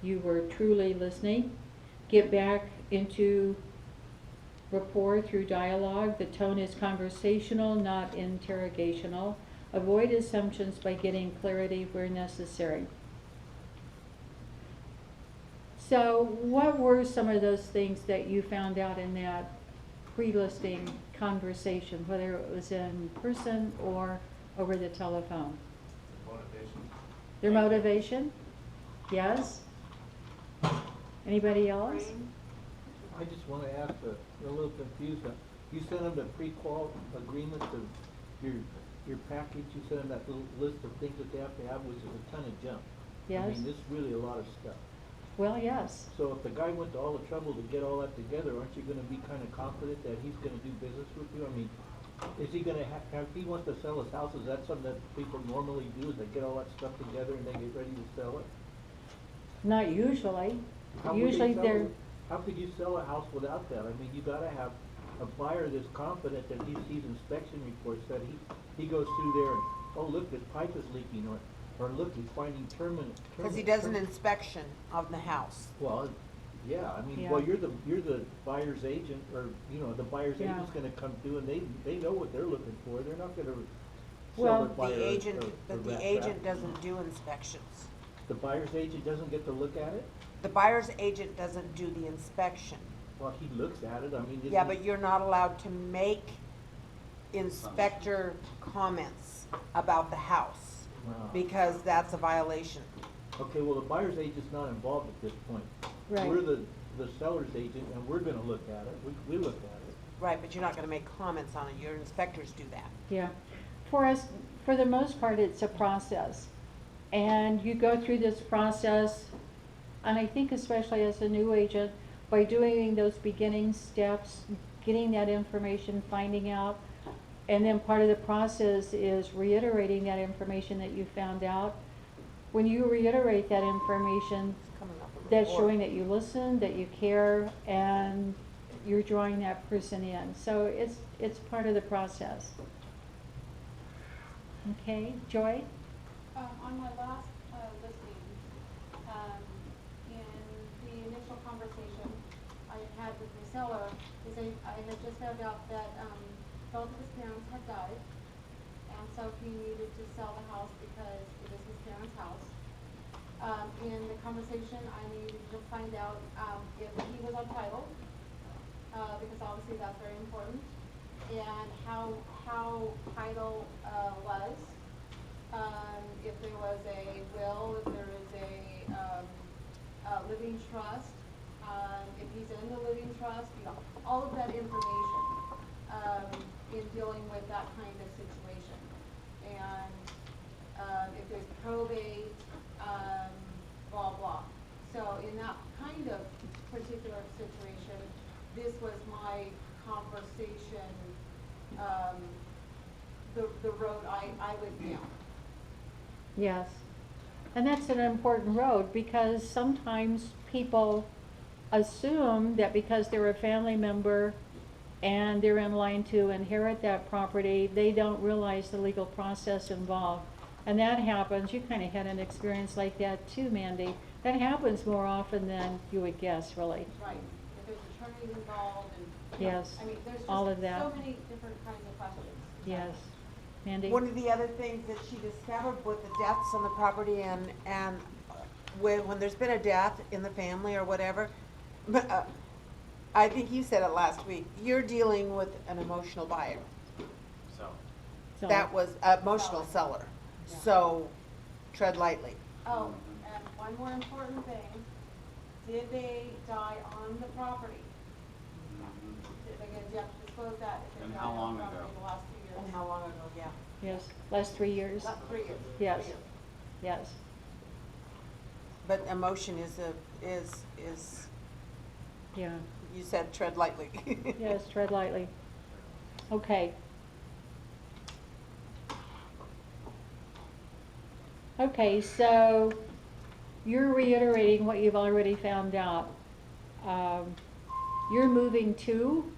you were truly listening. Get back into rapport through dialogue. The tone is conversational, not interrogational. Avoid assumptions by getting clarity where necessary. So what were some of those things that you found out in that pre-listing conversation, whether it was in person or over the telephone? Motivation. Their motivation? Yes? Anybody else? I just wanna ask, a little confused, you sent them the pre-qual agreement of your package, you sent them that little list of things that they have to have, which is a ton of junk. I Yes? mean, this is really a lot of stuff. Well, yes. So if the guy went to all the trouble to get all that together, aren't you gonna be kinda confident that he's gonna do business with you? I mean, is he gonna if he wants to sell his house, is that something that people normally do, is they get all that stuff together and they get ready to sell it? Not usually. How would they Usually sell they're, it? How could you sell a house without that? I mean, you gotta have a buyer that's confident that he sees inspection reports, that he goes through there and, oh, look, this pipe is leaking, or look, he's finding Cause he does an inspection of the house. Well, yeah, I mean, Yeah. well, you're the buyer's agent, or, you know, the buyer's Yeah. agent's gonna come through and they know what they're looking for, they're not gonna Well, sell the buyer The agent, a but the rat agent trap. doesn't do inspections. The buyer's agent doesn't get to look at it? The buyer's agent doesn't do the inspection. Well, he looks at it, I mean, Yeah, isn't but he- you're not allowed to make inspector comments about the house, Wow. because that's a violation. Okay, well, the buyer's agent's not involved at this point. Right. We're the seller's agent, and we're gonna look at it, we look at it. Right, but you're not gonna make comments on it, your inspectors do that. yeah. For us, for the most part, it's a process. And you go through this process, and I think especially as a new agent, by doing those beginning steps, getting that information, finding out, and then part of the process is reiterating that information that you found out. When you reiterate that information, It's coming up with a that's report. showing that you listen, that you care, and you're drawing that person in. So it's part of the process. Okay, Joy? On my last, listing, in the initial conversation, I had had with the seller is I had just found out that, both of his parents had died. And so he needed to sell the house because it was his parents' house. In the conversation, I needed to find out, if he was on title, because obviously that's very important, and how title, was. If there was a will, if there is a living trust, if he's in the living trust, you know, all of that information, in dealing with that kind of situation. And, if there's probate, blah, blah. So in that kind of particular situation, this was my conversation, the road I would down. Yes. And that's an important road because sometimes people assume that because they're a family member and they're in line to inherit that property, they don't realize the legal process involved. And that happens, you kind of had an experience like that too, Mandy. That happens more often than you would guess, really. Right, if there's attorneys involved and, you know, Yes, I mean, there's just all of that. so many different kinds of questions. Yes. Mandy? One of the other things that she discovered with the deaths on the property and when there's been a death in the family or whatever, I think you said it last week, you're dealing with an emotional buyer. So, So- That was emotional seller, Yeah. so tread lightly. Oh, and one more important thing, did they die on the property? Did you have to disclose that if And they how died long on the property ago? the last 2 years? And how long ago, yeah. Yes, last 3 years? Last 3 years. Yes. 3 years. Yes. But emotion is Yeah. you said tread lightly. Yes, tread lightly. Okay. Okay, so you're reiterating what you've already found out. You're moving to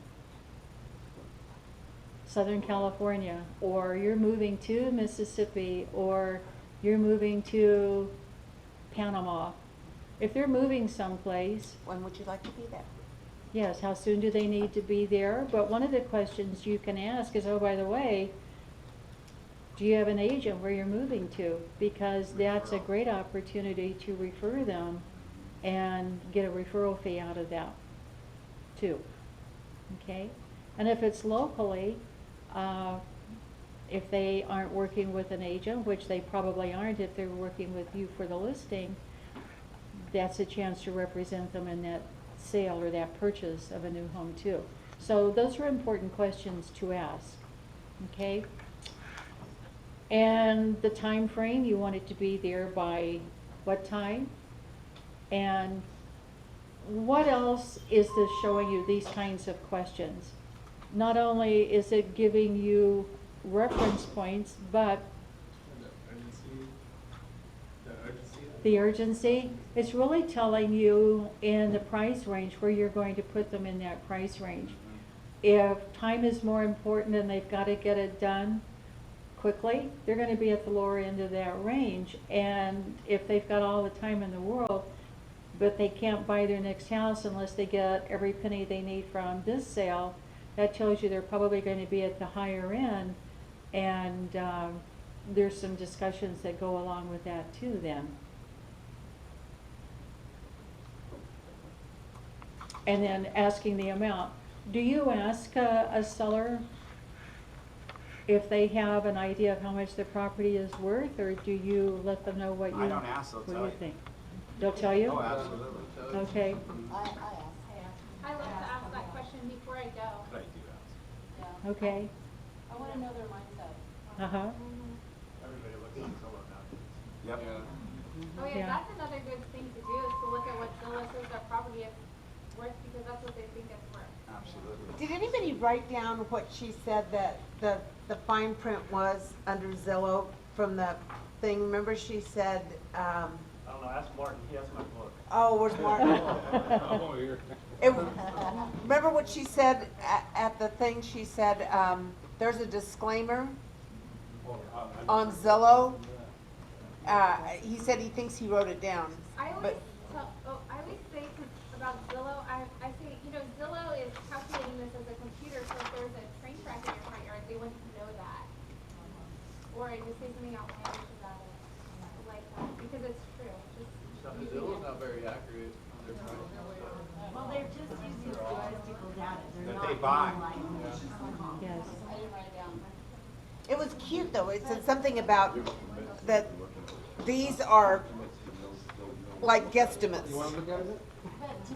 Southern California, or you're moving to Mississippi, or you're moving to Panama. If they're moving someplace, When would you like to be there? yes, how soon do they need to be there? But one of the questions you can ask is, oh, by the way, do you have an agent where you're moving to? Because that's a great opportunity to refer them and get a referral fee out of that, too. Okay? And if it's locally, if they aren't working with an agent, which they probably aren't if they're working with you for the listing, that's a chance to represent them in that sale or that purchase of a new home too. So those are important questions to ask, okay? And the time frame, you want it to be there by what time? And what else is this showing you, these kinds of questions? Not only is it giving you reference points, but the urgency, it's really telling you in the price range where you're going to put them in that price range. If time is more important and they've got to get it done quickly, they're going to be at the lower end of that range. And if they've got all the time in the world, but they can't buy their next house unless they get every penny they need from this sale, that tells you they're probably going to be at the higher end. And there's some discussions that go along with that too then. And then asking the amount. Do you ask a seller if they have an idea of how much the property is worth, or do you let them know what you, I don't ask, they'll what tell you you. think? They'll tell you? Oh, absolutely. Okay, I asked. I love to ask that question before I go. But I do ask. Yeah. okay, I wanna know their mindset. uh-huh, Everybody looks at Zillow now. Yep. Oh yeah, Yeah. that's another good thing to do is to look at what Zillow says their property is worth because that's what they think it's worth. Absolutely. Did anybody write down what she said that the fine print was under Zillow from the thing? Remember she said, I don't know, ask Martin, he has my book. oh, where's Martin? I'm over here. Remember what she said at the thing? She said, there's a disclaimer on Zillow. He said he thinks he wrote it down. I always But I always say about Zillow, I say, you know, Zillow worried, just say something outlandish about it, like that, because it's true, just. Zillow's not very accurate on their price. Well, they're just using statistical data, they're That not they buy. analyzing. Yes. I didn't write it down. It was cute though, it said something about that these are like guesstimates. Those are, that's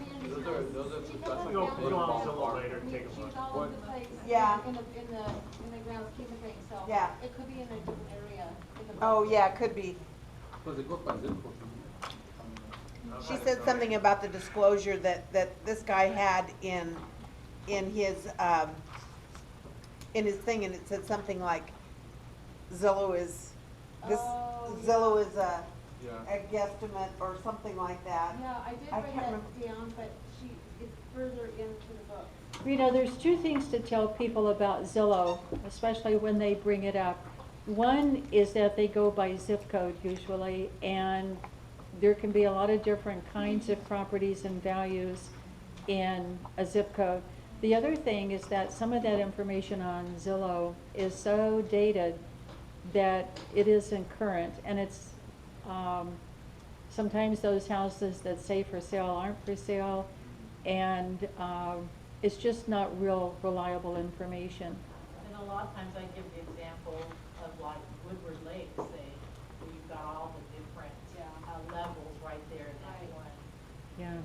You'll go on Zillow later, and take a look. She's all over the place. Yeah. In the ground scheme of things, so. Yeah. It could be in a different area. in the Oh, book. yeah, it could be. She said something about the disclosure that this guy had in his thing, and it said something like Zillow is, Oh, Zillow is a guesstimate or something like that. Yeah, I did I write can't that remember. down, but it's further into the book. You know, there's two things to tell people about Zillow, especially when they bring it up. One is that they go by zip code usually, and there can be a lot of different kinds of properties and values in a zip code. The other thing is that some of that information on Zillow is so dated that it isn't current, and it's, sometimes those houses that say for sale aren't for sale, and it's just not real reliable information. And a lot of times I give the example of like Woodward Lake, say, where you've got all the different levels right there in that Right. one. Yeah.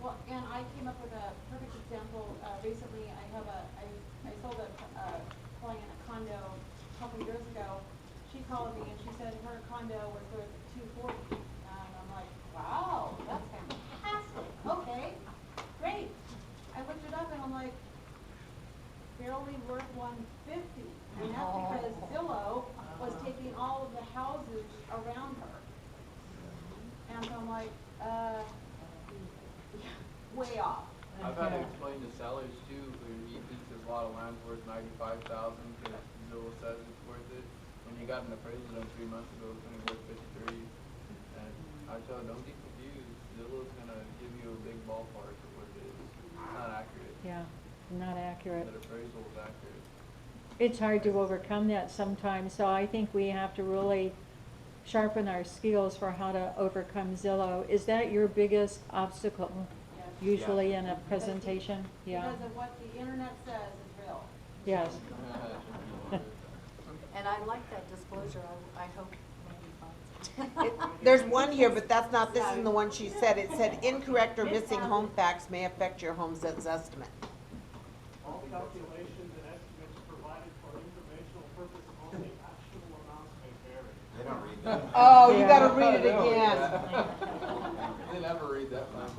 Well, and I came up with a perfect example, recently, I sold a client a condo a couple years ago. She called me and she said her condo was worth $240, and I'm like, wow, that's fantastic, okay, great. I looked it up and I'm like, barely worth $150, and that's because Zillow was taking all of the houses around her. And so I'm like, way off. I've had to explain to sellers too, who he thinks there's a lot of land worth 95,000 because Zillow says it's worth it. When you got an appraisal done 3 months ago, it's only worth 53. And I tell them, don't get confused. Zillow's gonna give you a big ballpark of what it is. It's not accurate. Yeah, not accurate. That appraisal is accurate. It's hard to overcome that sometimes, so I think we have to really sharpen our skills for how to overcome Zillow. Is that your biggest obstacle usually in a presentation? Yeah, Because of what the internet says is real. yes. And I like that disclosure, I hope Randy finds it. There's one here, but that's not, this isn't the one she said. It said incorrect or missing home facts may affect your home's estimate. All calculations and estimates provided for informational purposes only. Actual amounts may vary. They don't read that. Oh, you Yeah. gotta read it again. They never read that one.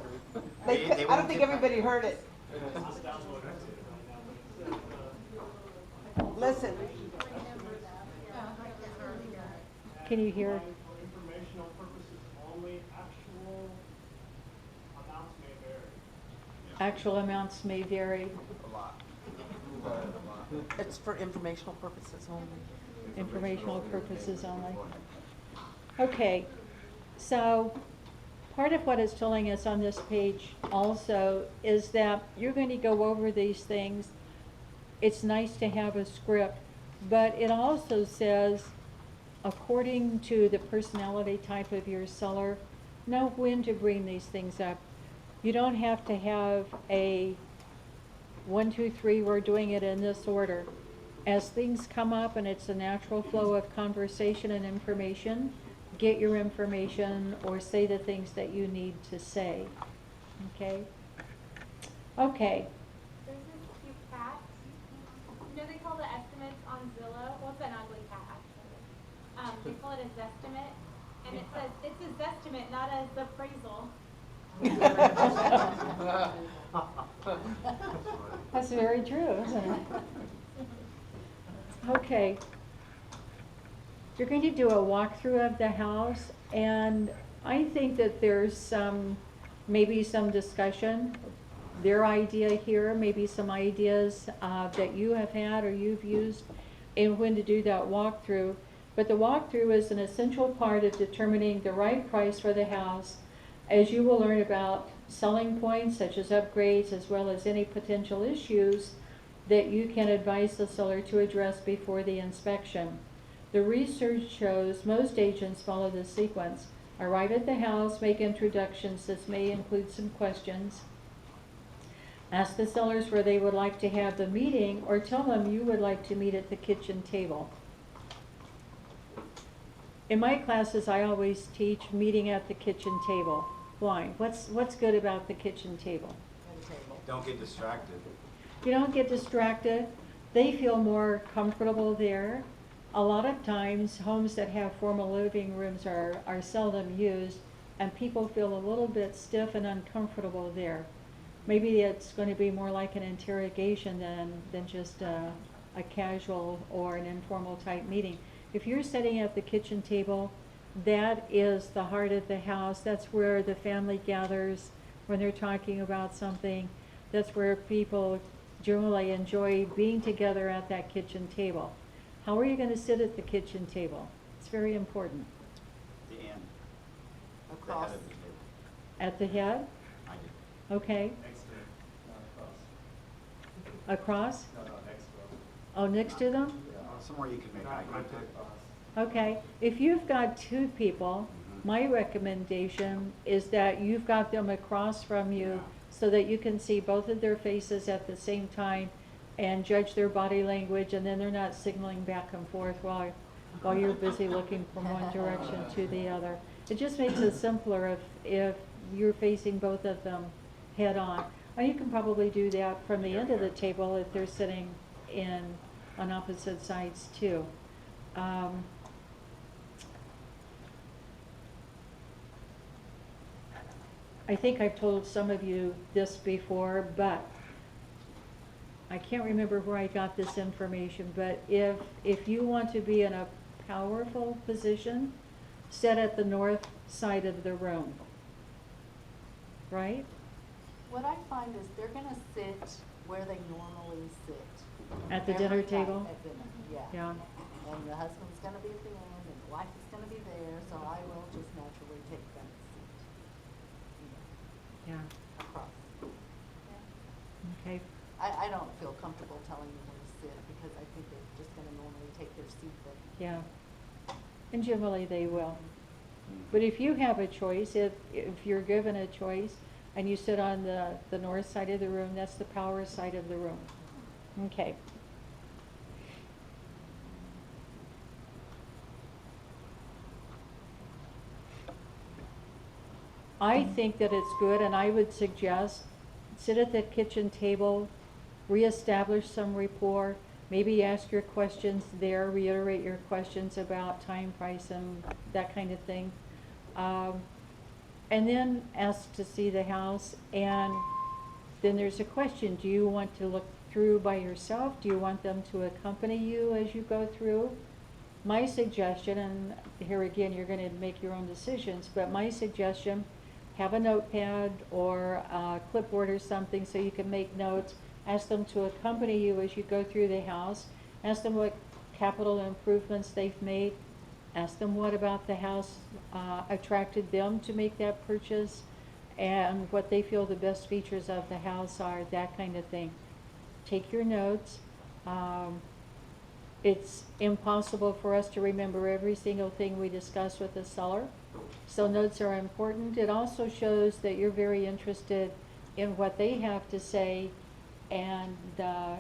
They I don't won't think get- everybody heard it. Just download it right now, but it says, Listen, Can you hear? For informational purposes only, actual amounts may vary. Actual amounts may vary, A lot. it's for informational purposes only. informational purposes only. Okay, so part of what it's telling us on this page also is that you're going to go over these things. It's nice to have a script, but it also says, according to the personality type of your seller, know when to bring these things up. You don't have to have a 1, 2, 3, we're doing it in this order. As things come up and it's a natural flow of conversation and information, get your information or say the things that you need to say. Okay? Okay. There's this cute cat. You know they call the estimates on Zillow, well it's an ugly cat actually. They call it a Zestimate, and it says, it's a Zestimate, not as appraisal. That's very true, isn't it? Okay. You're going to do a walkthrough of the house, and I think that there's maybe some discussion, their idea here, maybe some ideas that you have had or you've used, and when to do that walkthrough. But the walkthrough is an essential part of determining the right price for the house, as you will learn about selling points such as upgrades, as well as any potential issues that you can advise the seller to address before the inspection. The research shows most agents follow this sequence. Arrive at the house, make introductions. This may include some questions. Ask the sellers where they would like to have the meeting, or tell them you would like to meet at the kitchen table. In my classes, I always teach meeting at the kitchen table. Why? What's good about the kitchen table? At a table. Don't get distracted. You don't get distracted. They feel more comfortable there. A lot of times, homes that have formal living rooms are seldom used, and people feel a little bit stiff and uncomfortable there. Maybe it's going to be more like an interrogation than just a casual or an informal type meeting. If you're sitting at the kitchen table, that is the heart of the house. That's where the family gathers when they're talking about something. That's where people generally enjoy being together at that kitchen table. How are you going to sit at the kitchen table? It's very important. The end. The Across. head of the table. At the head? I do. Okay. Next to it, not across. Across? No, next to it. Oh, next to them? Somewhere you can make eye contact. Okay. If you've got two people, my recommendation is that you've got them across from you so that you can see both of their faces at the same time and judge their body language, and then they're not signaling back and forth while you're busy looking from one direction to the other. It just makes it simpler if you're facing both of them head on. And you can probably do that from the end of the table if they're sitting on opposite sides too. I think I've told some of you this before, but I can't remember where I got this information, but if you want to be in a powerful position, sit at the north side of the room. Right? What I find is they're gonna sit where they normally sit. At the Every dinner night table? At dinner, yeah. Yeah. And the husband's gonna be at the end, and the wife is gonna be there, so I will just naturally take that seat. You know, Yeah. across. Okay. I don't feel comfortable telling them where to sit, because I think they're just gonna normally take their seat that. Yeah. And generally they will. But if you have a choice, if you're given a choice and you sit on the north side of the room, that's the power side of the room. Okay. I think that it's good, and I would suggest sit at the kitchen table, reestablish some rapport, maybe ask your questions there, reiterate your questions about time, price, and that kind of thing. And then ask to see the house, and then there's a question, do you want to look through by yourself? Do you want them to accompany you as you go through? My suggestion, and here again, you're gonna make your own decisions, but my suggestion, have a notepad or a clipboard or something so you can make notes. Ask them to accompany you as you go through the house. Ask them what capital improvements they've made. Ask them what about the house attracted them to make that purchase, and what they feel the best features of the house are, that kind of thing. Take your notes. It's impossible for us to remember every single thing we discuss with the seller, so notes are important. It also shows that you're very interested in what they have to say, and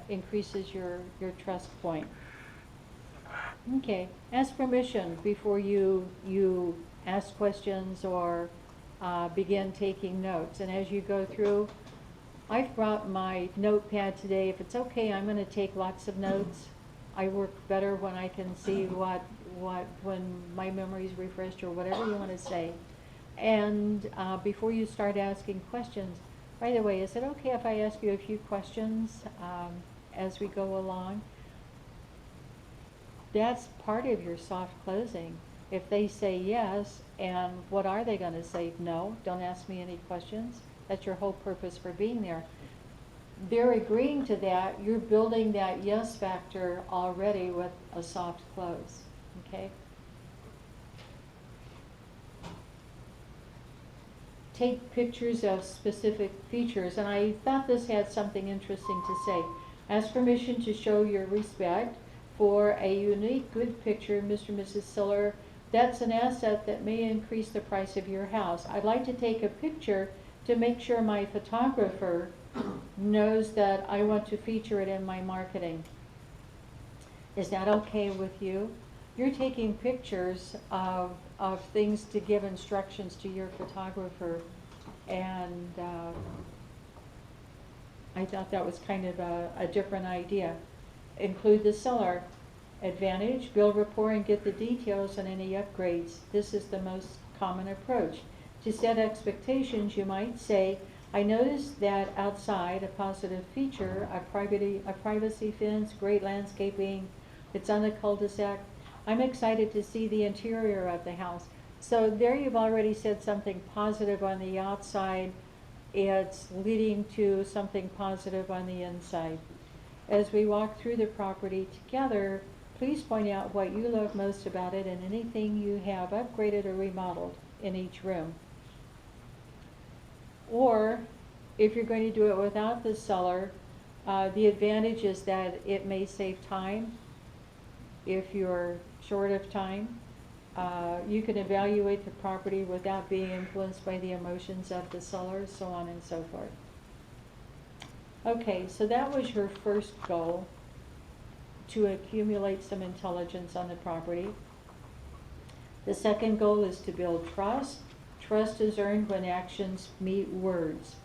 increases your trust point. Okay, ask permission before you ask questions or begin taking notes. And as you go through, I've brought my notepad today. If it's okay, I'm going to take lots of notes. I work better when I can see when my memory's refreshed, or whatever you want to say. And before you start asking questions, by the way, is it okay if I ask you a few questions as we go along? That's part of your soft closing. If they say yes, and what are they going to say? No, don't ask me any questions. That's your whole purpose for being there. They're agreeing to that. You're building that yes factor already with a soft close. Okay? Take pictures of specific features, and I thought this had something interesting to say. Ask permission to show your respect for a unique, good picture, Mr. and Mrs. Seller, that's an asset that may increase the price of your house. I'd like to take a picture to make sure my photographer knows that I want to feature it in my marketing. Is that okay with you? You're taking pictures of things to give instructions to your photographer, and I thought that was kind of a different idea. Include the seller. Advantage, build rapport and get the details on any upgrades. This is the most common approach. To set expectations, you might say, I noticed that outside, a positive feature, a privacy fence, great landscaping, it's on the cul-de-sac. I'm excited to see the interior of the house. So there you've already said something positive on the outside. It's leading to something positive on the inside. As we walk through the property together, please point out what you love most about it and anything you have upgraded or remodeled in each room. Or, if you're going to do it without the seller, the advantage is that it may save time. If you're short of time, you can evaluate the property without being influenced by the emotions of the seller, so on and so forth. Okay, so that was your first goal, to accumulate some intelligence on the property. The second goal is to build trust. Trust is earned when actions meet words.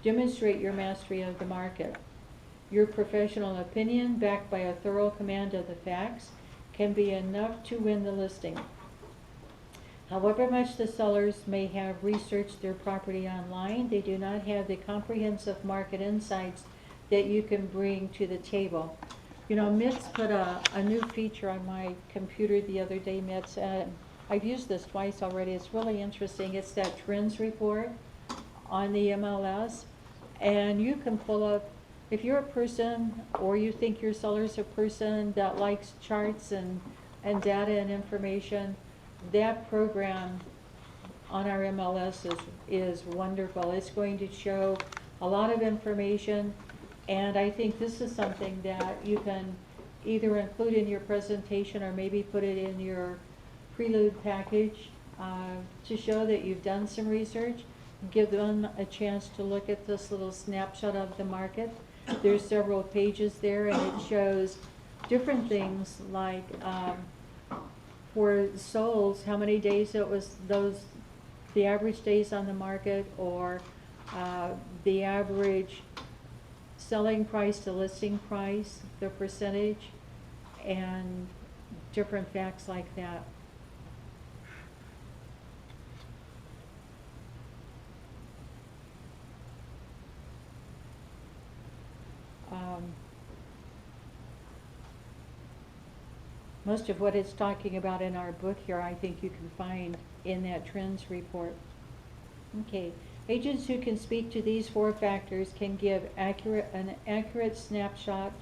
Demonstrate your mastery of the market. Your professional opinion, backed by a thorough command of the facts, can be enough to win the listing. However much the sellers may have researched their property online, they do not have the comprehensive market insights that you can bring to the table. You know, Mitz put a new feature on my computer the other day, Mitz, and I've used this twice already. It's really interesting. It's that trends report on the MLS, and you can pull up, if you're a person or you think your seller's a person that likes charts and data and information, that program on our MLS is wonderful. It's going to show a lot of information, and I think this is something that you can either include in your presentation or maybe put it in your prelude package to show that you've done some research. Give them a chance to look at this little snapshot of the market. There's several pages there, and it shows different things like for Souls, how many days it was the average days on the market, or the average selling price to listing price, the percentage, and different facts like that. Most of what it's talking about in our book here, I think you can find in that trends report. Okay, agents who can speak to these 4 factors can give an accurate snapshot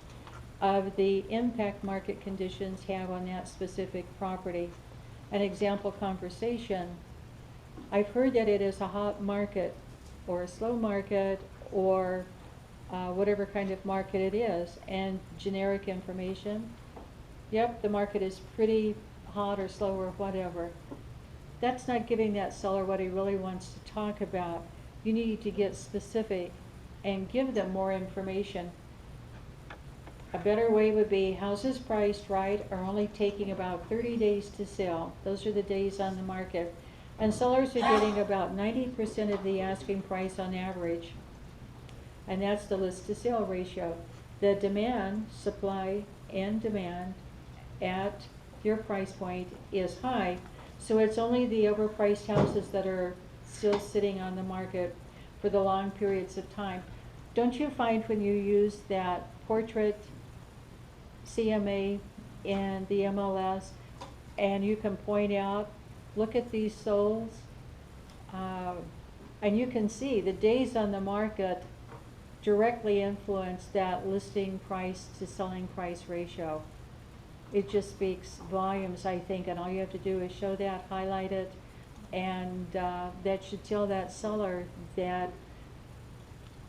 of the impact market conditions have on that specific property. An example conversation: I've heard that it is a hot market or a slow market or whatever kind of market it is, and generic information. Yep, the market is pretty hot or slow or whatever. That's not giving that seller what he really wants to talk about. You need to get specific and give them more information. A better way would be houses priced right are only taking about 30 days to sell. Those are the days on the market. And sellers are getting about 90% of the asking price on average. And that's the list to sale ratio. The demand, supply and demand at your price point is high, so it's only the overpriced houses that are still sitting on the market for the long periods of time. Don't you find when you use that portrait CMA in the MLS and you can point out, look at these souls, and you can see the days on the market directly influence that listing price to selling price ratio. It just speaks volumes, I think, and all you have to do is show that, highlight it, and that should tell that seller that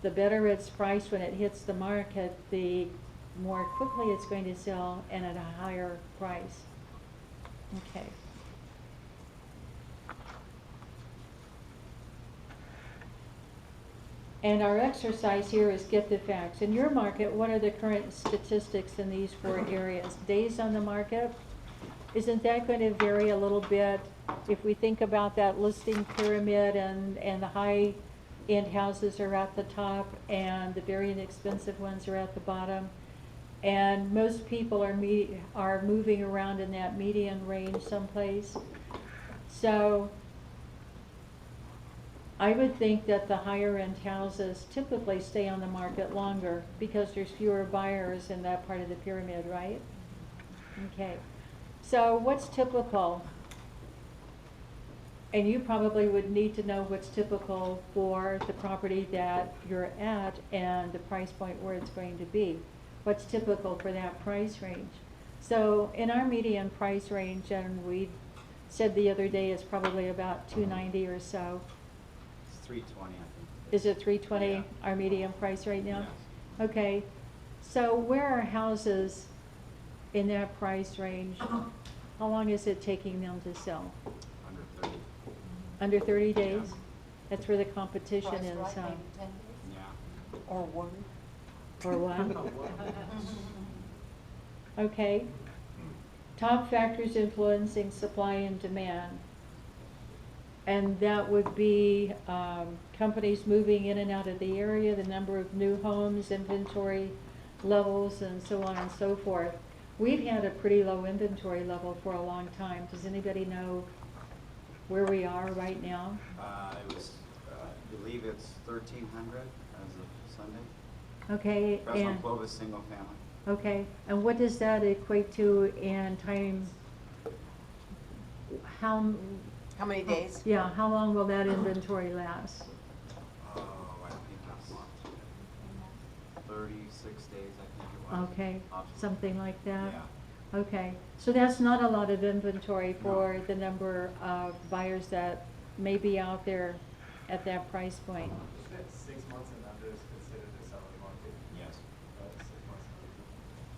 the better it's priced when it hits the market, the more quickly it's going to sell and at a higher price. Okay. And our exercise here is get the facts. In your market, what are the current statistics in these 4 areas? Days on the market? Isn't that going to vary a little bit if we think about that listing pyramid and the high-end houses are at the top and the very inexpensive ones are at the bottom? And most people are moving around in that median range someplace. So I would think that the higher end houses typically stay on the market longer because there's fewer buyers in that part of the pyramid, right? Okay. So what's typical? And you probably would need to know what's typical for the property that you're at and the price point where it's going to be. What's typical for that price range? So in our median price range, and we said the other day, it's probably about $290 or so. It's 320, I think. Is it 320, Yeah. our median price right now? Yes. Okay, so where are houses in that price range? How long is it taking them to sell? Under 30. Under 30 days? Yeah. That's where the competition Price is, right, huh? maybe 10 days? Yeah. Or one. For one? Okay. Top factors influencing supply and demand. And that would be companies moving in and out of the area, the number of new homes, inventory levels, and so on and so forth. We've had a pretty low inventory level for a long time. Does anybody know where we are right now? It was, I believe it's 1,300 as of Sunday. Okay, Fresno and, Clovis, single family. okay, and what does that equate to in time? How How many days? Yeah, how long will that inventory last? Oh, I think it's 36 days, I think it was. Okay, Possibly. something like that? Yeah. Okay, so that's not a lot of inventory for the number of buyers that may be out there at that price point. 6 months and under is considered a selling market. Yes. 6 months,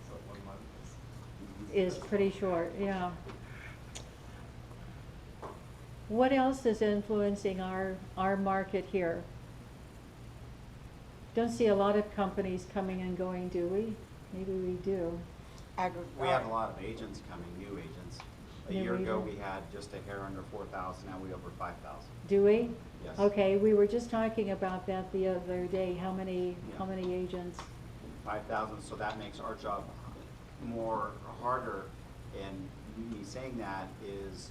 so 1 month Is pretty short, yeah. What else is influencing our market here? Don't see a lot of companies coming and going, do we? Maybe we do. We have a lot of agents coming, new agents. A New year ago, agents. we had just a hair under 4,000, now we over 5,000. Do we? Yes. Okay, we were just talking about that the other day, how many agents? 5,000, so that makes our job more harder. And me saying that is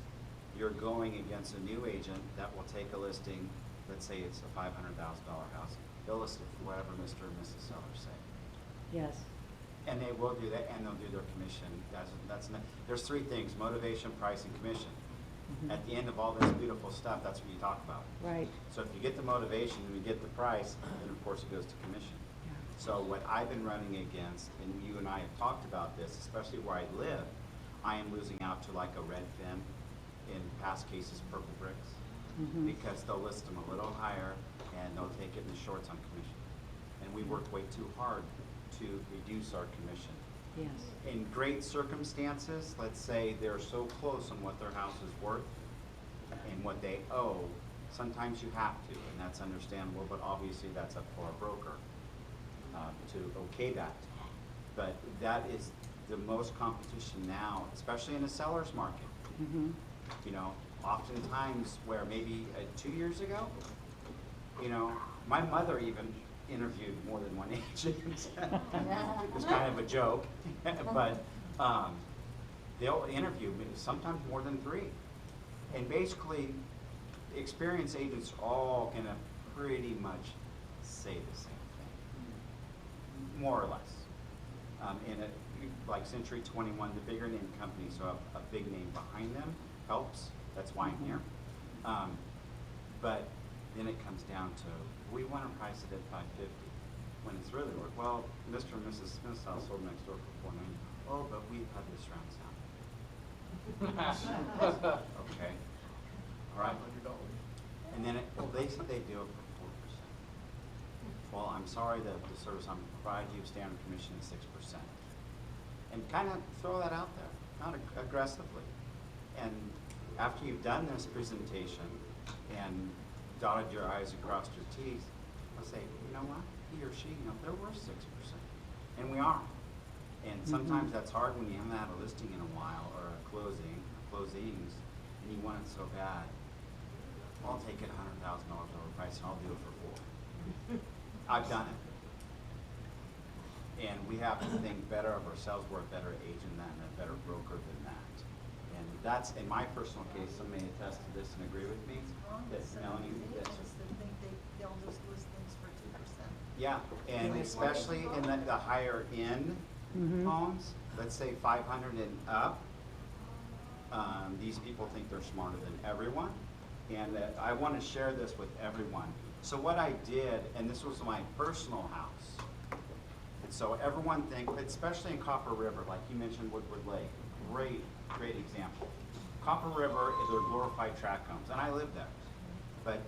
you're going against a new agent that will take a listing, let's say it's a $500,000 house. They'll list it for whatever Mr. and Mrs. Sellers say. Yes. And they will do that, and they'll do their commission. There's 3 things: motivation, price, and commission. Mhm. At the end of all this beautiful stuff, that's what you talk about. Right. So if you get the motivation and you get the price, then of course it goes to commission. Yeah. So what I've been running against, and you and I have talked about this, especially where I live, I am losing out to like a Redfin, in past cases Purple Bricks, Mhm. because they'll list them a little higher and they'll take it in the shorts on commission. And we work way too hard to reduce our commission. Yes. In great circumstances, let's say they're so close on what their house is worth and what they owe, sometimes you have to, and that's understandable, but obviously that's up for a broker to okay that. But that is the most competition now, especially in the seller's market. Mhm. You know, oftentimes where maybe 2 years ago, you know, my mother even interviewed more than one agent. It was kind of a joke, but they'll interview sometimes more than 3. And basically, experienced agents are all gonna pretty much say the same thing, more or less. Like Century 21, the bigger name companies, so a big name behind them helps. That's why I'm here. But then it comes down to, we want to price it at $550 when it's really worth. Well, Mr. and Mrs. Smith's house sold next door for $490. Oh, but we've had this round sound. Okay. All right. $500. And then they said they do it for well, I'm sorry that the service I'm providing you, standard commission is 6%. And kind of throw that out there, not aggressively. And after you've done this presentation and dotted your I's and crossed your T's, I'll say, you know what, he or she, they're worth 6%. And we are. And sometimes that's hard when you haven't had a listing in a while, or a closings, and you want it so bad. I'll take it $100,000 overpriced and I'll do it for $4. I've done it. And we have to think better of ourselves. We're a better agent than a better broker than that. And that's, in my personal case, some may attest to this and agree with me. That Melanie, that's, They'll just list things for 2%. yeah, and especially in the higher end homes, let's say 500 and up, these people think they're smarter than everyone. And I want to share this with everyone. So what I did, and this was my personal house, and so everyone think, especially in Copper River, like you mentioned Woodward Lake, great example. Copper River is their glorified tract homes, and I lived there. But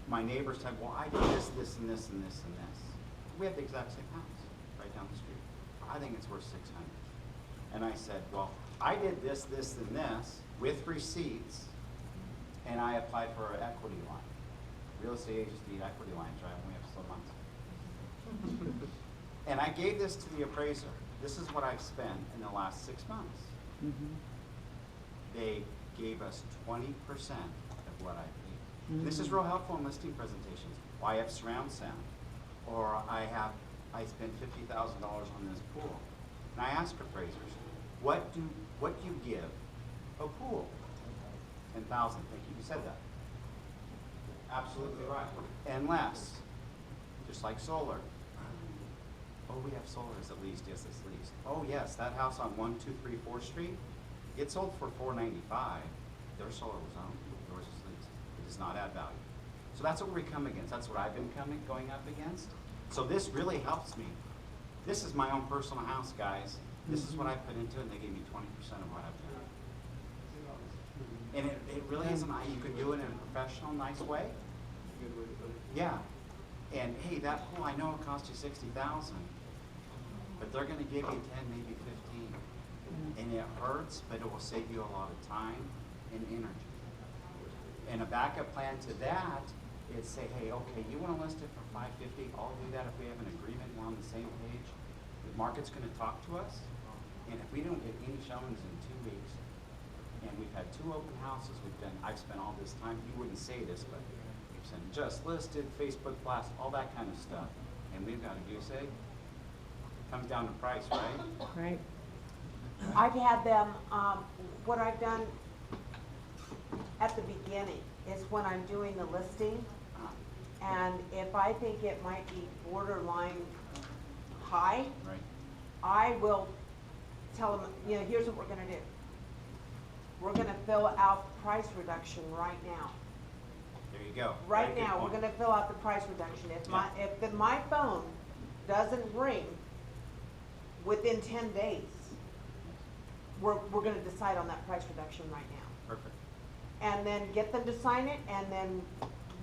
my neighbors said, well, I did this, this, and this, and this, and this. We have the exact same house right down the street. I think it's worth 600. And I said, well, I did this, this, and this with receipts, and I applied for an equity line. Real estate agents need equity lines, right? We have some months. And I gave this to the appraiser. This is what I've spent in the last 6 months. They gave us 20% of what I paid. This is real helpful in listing presentations. Well, I have surround sound, or I spent $50,000 on this pool. And I ask appraisers, what do you give a pool? 10,000. Thank you. You said that. Absolutely right. And less, just like solar. Oh, we have solar. Is it leased? Yes, it's leased. Oh, yes, that house on 1234 Street, it sold for $495. Their solar was owned. Yours is leased. It does not add value. So that's what we come against. That's what I've been going up against. So this really helps me. This is my own personal house, guys. This is what I put into it, and they gave me 20% of what I've done. And it really isn't, you could do it in a professional, nice way. Good way to put it. Yeah. And hey, that pool, I know it cost you $60,000, but they're gonna give you 10, maybe 15. And it hurts, but it will save you a lot of time and energy. And a backup plan to that is say, hey, okay, you wanna list it for $550, I'll do that if we have an agreement, we're on the same page. The market's gonna talk to us, and if we don't get any showings in 2 weeks, and we've had 2 open houses, I've spent all this time, you wouldn't say this, but we've sent just listed, Facebook blast, all that kind of stuff, and we've got a goose egg. Comes down to price, right? Right. I've had them, what I've done at the beginning is when I'm doing the listing, and if I think it might be borderline high, Right. I will tell them, here's what we're gonna do. We're gonna fill out the price reduction right now. There you go. Right Very good now, we're point. gonna fill out the price reduction. If my phone doesn't ring within 10 days, we're gonna decide on that price reduction right now. Perfect. And then get them to sign it, and then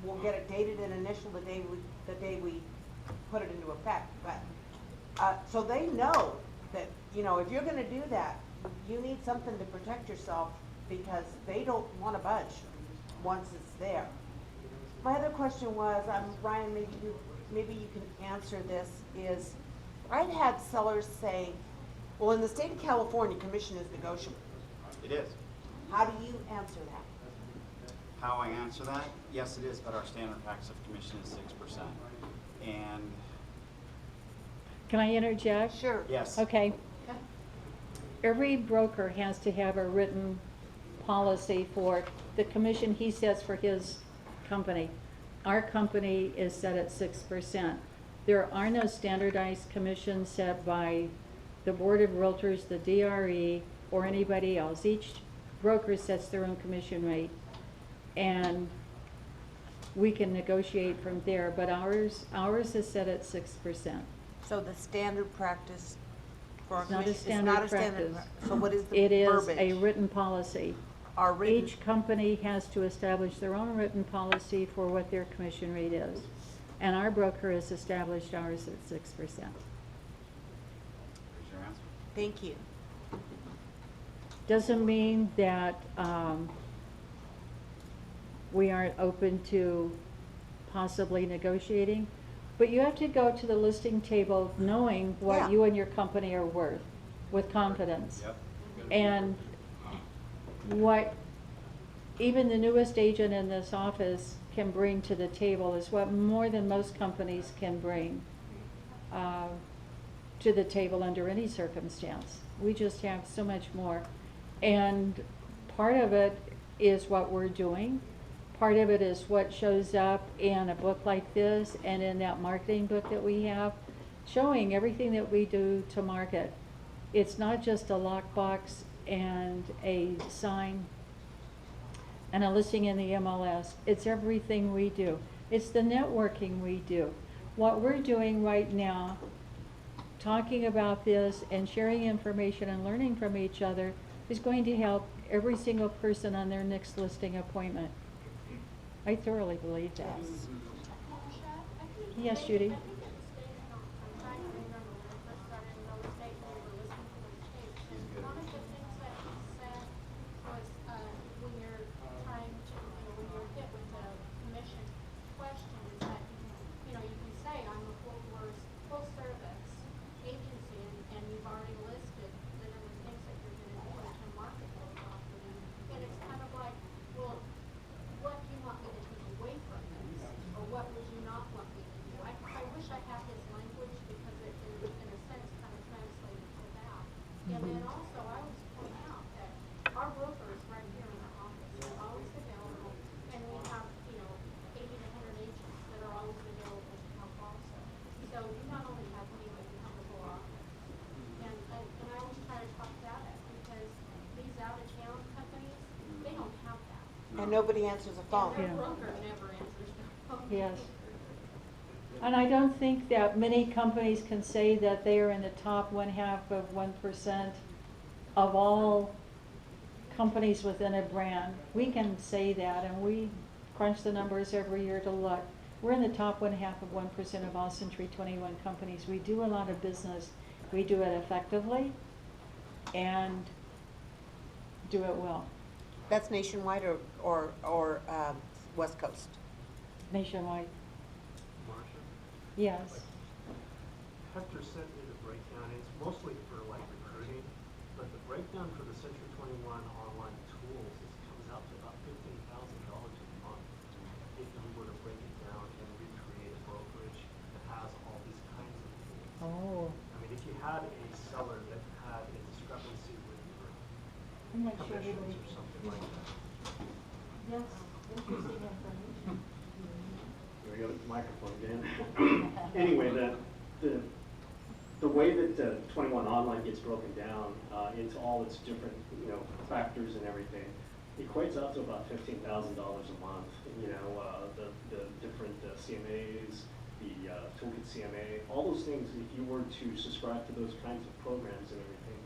we'll get it dated and initialed the day we put it into effect. But, so they know that, if you're gonna do that, you need something to protect yourself, because they don't wanna budge once it's there. My other question was, Ryan, maybe you can answer this, is I've had sellers say, well, in the state of California, commission is negotiable. It is. How do you answer that? How I answer that? Yes, it is, but our standard practice of commission is 6%. And Can I interject? Sure. yes. Okay. Every broker has to have a written policy for the commission he sets for his company. Our company is set at 6%. There are no standardized commissions set by the Board of Realtors, the DRE, or anybody else. Each broker sets their own commission rate, and we can negotiate from there, but ours is set at 6%. So the standard practice for a It's not a commission is standard not a standard practice. So what is the It is verbiage? a written policy. Our written, Each company has to establish their own written policy for what their commission rate is. And our broker has established ours at 6%. There's your answer. Thank you. Doesn't mean that we aren't open to possibly negotiating, but you have to go to the listing table knowing what Yeah. you and your company are worth with confidence. Yep. And what even the newest agent in this office can bring to the table is what more than most companies can bring to the table under any circumstance. We just have so much more. And part of it is what we're doing. Part of it is what shows up in a book like this and in that marketing book that we have, showing everything that we do to market. It's not just a lockbox and a sign and a listing in the MLS. It's everything we do. It's the networking we do. What we're doing right now, talking about this and sharing information and learning from each other, is going to help every single person on their next listing appointment. I thoroughly believe that. Yes, Judy? I think it was stated I'm trying to remember when I first started in real estate, we were listening to those tapes. And one of the things that he said was, when you're trying to, when you're hit with a commission question, is that, you can say, I'm a full service agency, and you've already listed the number of things that you're gonna do to market those properties. And it's kind of like, well, what do you want me to take away from this? Or what would you not want me to do? I wish I had his language because it, in a sense, kind of translated to that. And then also, I always point out that our broker is right here in our office. They're always available. And we have, 80 to 100 agents that are always available to help also. So you not only have me, but you have the whole office. And I always try to talk that up because these out-of-town companies, they don't have that. And nobody answers the phone. And Yeah. their broker never answers their phone. Yes. And I don't think that many companies can say that they are in the top 0.5% of all companies within a brand. We can say that, and we crunch the numbers every year to look. We're in the top 0.5% of all Century 21 companies. We do a lot of business. We do it effectively and do it well. That's nationwide or West Coast? Nationwide. Marcia? Yes. Hector sent me the breakdown, it's mostly for like recruiting, but the breakdown for the Century 21 online tools comes out to about $15,000 a month. If you were to break it down and recreate a brokerage that has all these kinds of tools. Oh. I mean, if you had a seller that had a discrepancy with your I'm not sure commissions everybody. or something like that. Yes, interesting information. Here we go, the microphone again. Anyway, the way that 21 Online gets broken down into all its different factors and everything equates out to about $15,000 a month. The different CMAs, the Toolkit CMA, all those things. If you were to subscribe to those kinds of programs and everything,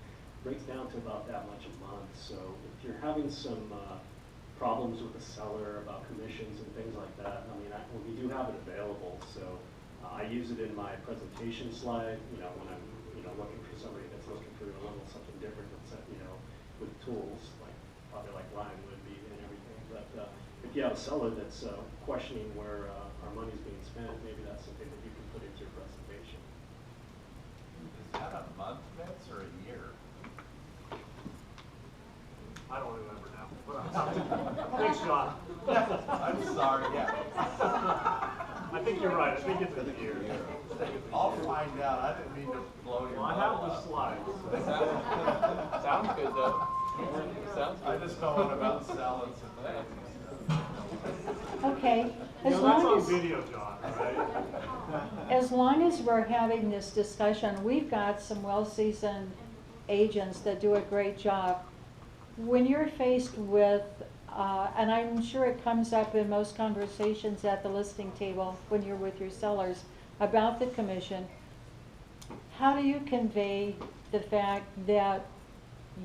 breaks down to about that much a month. So if you're having some problems with the seller about commissions and things like that, we do have it available. So I use it in my presentation slide, when I'm looking for somebody that's looking for a little something different with tools, probably like Ryan would be and everything. But if you have a seller that's questioning where our money's being spent, maybe that's something that you can put into your presentation. Is that a month, Vince, or a year? I don't remember now. Thanks, John. I'm sorry, yeah. I think you're right, I think it's a year. I'll find out, I didn't mean to blow your Well, I mind have the up. slides. Sounds good though. Sounds I good. just know what about selling some things. Okay, You as know, that's long on as, video, John, right? as long as we're having this discussion, we've got some well-seasoned agents that do a great job. When you're faced with, and I'm sure it comes up in most conversations at the listing table when you're with your sellers about the commission, how do you convey the fact that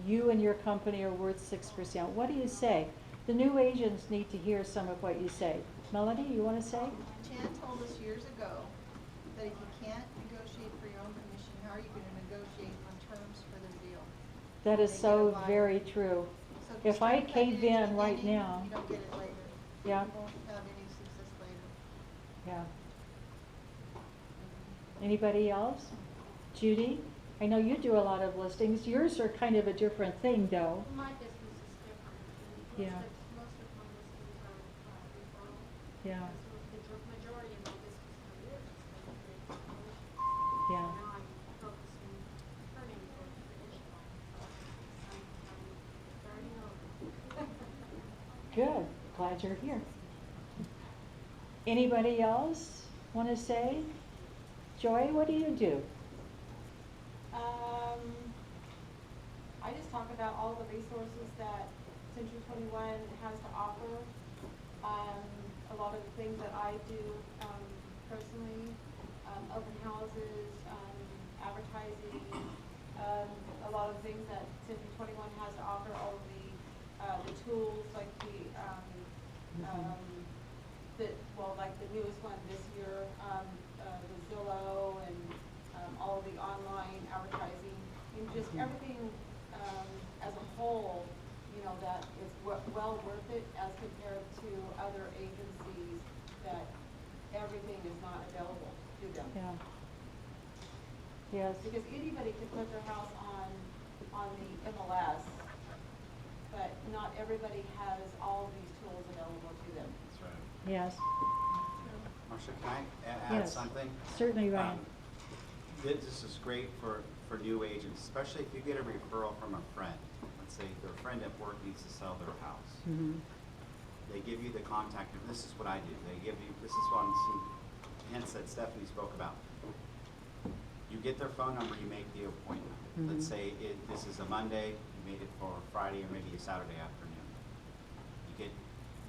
you and your company are worth 6%? What do you say? The new agents need to hear some of what you say. Melanie, you want to say? Jan told us years ago That is They get so a buyer. very true. So you If I start cutting cave it at the in right beginning, now, you don't get it later. Yeah. You won't have any success later. yeah. Anybody else? Judy? I know you do a lot of listings. Yours are kind of a different thing, though. My business is different. and Yeah. Most of my listings are referral. Yeah, So the majority of my business career is like yeah. now I'm focusing, turning towards traditional. So I'm starting over. Good. Glad you're here. Anybody else want to say? Joy, what do you do? I just talk about all the resources that Century 21 has to offer. A lot of the things that I do personally, open houses, advertising, a lot of things that Century 21 has to offer, all of the tools like like the newest one this year, the Zillow and all of the online advertising, and just everything as a whole, you know, that is well worth it as compared to other agencies that everything is not available to them. Yeah. Yes. Because anybody can put their house on the MLS, but not everybody has all of these tools available to them. That's right. Yes. Marcia, can I add Yes. something? Certainly, Ryan. This is great for new agents, especially if you get a referral from a friend. Let's say their friend at work needs to sell their house. Mm-hmm. They give you the contact, and this is what I do. They give you, this is one, some hints that Stephanie spoke about. You get their phone number, you make the appointment. Let's say this is a Monday, you made it for Friday or maybe a Saturday afternoon.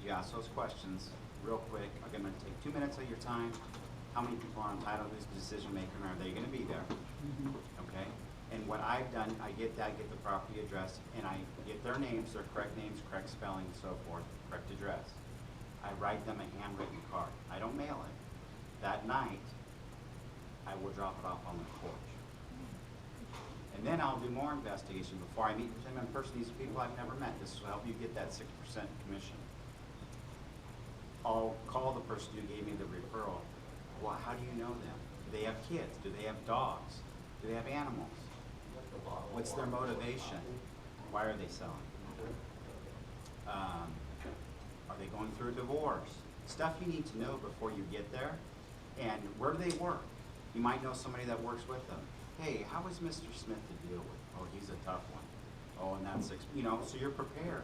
You ask those questions real quick. I'm gonna take 2 minutes of your time. How many people are entitled, who's the decision maker, and are they gonna be there? Okay? And what I've done, I get the property address, and I get their names, their correct names, correct spelling, so forth, correct address. I write them a handwritten card. I don't mail it. That night, I will drop it off on the porch. And then I'll do more investigation before I meet with them in person. These are people I've never met. This will help you get that 6% commission. I'll call the person who gave me the referral. Well, how do you know them? Do they have kids? Do they have dogs? Do they have animals? What's their motivation? Why are they selling? Are they going through a divorce? Stuff you need to know before you get there. And where do they work? You might know somebody that works with them. Hey, how is Mr. Smith to deal with? Oh, he's a tough one. Oh, and that's, so you're prepared.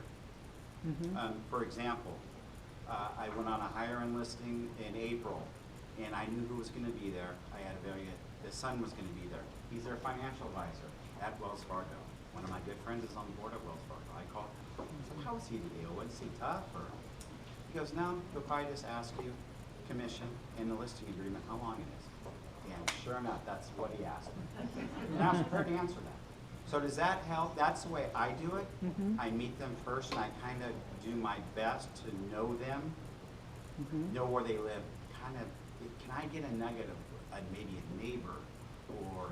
For example, I went on a hire-in listing in April, and I knew who was going to be there. The son was going to be there. He's their financial advisor at Wells Fargo. One of my good friends is on the board at Wells Fargo. I called him. So how is he to deal with? Is he tough? Or he goes, no, he'll probably just ask you commission and the listing agreement, how long it is. And sure enough, that's what he asked me. And I was prepared to answer that. So does that help? That's the way I do it. I meet them first, and I kind of do my best to know them, know where they live. Kind of, can I get a nugget of maybe a neighbor, or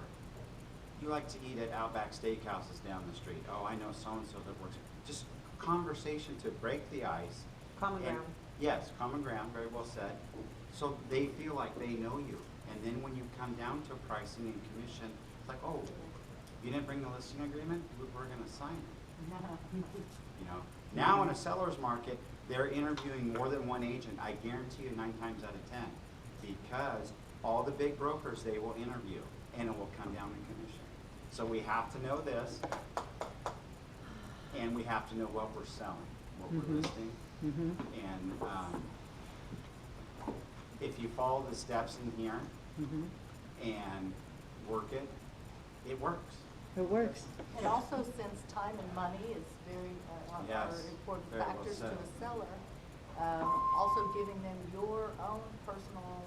you like to eat at Outback Steakhouses down the street. Oh, I know so-and-so that works. Just conversation to break the ice. Common And- ground. Yes, common ground, very well said. So they feel like they know you. And then when you come down to pricing and commission, it's like, oh, you didn't bring the listing agreement? We're gonna sign it. Now in a seller's market, they're interviewing more than one agent. I guarantee you 9 times out of 10. Because all the big brokers, they will interview, and it will come down to commission. So we have to know this, and we have to know what we're selling, what we're listing. And if you follow the steps in here and work it, it works. It works. And also, since time and money is very, are Yes, important very well factors to said. the seller, also giving them your own personal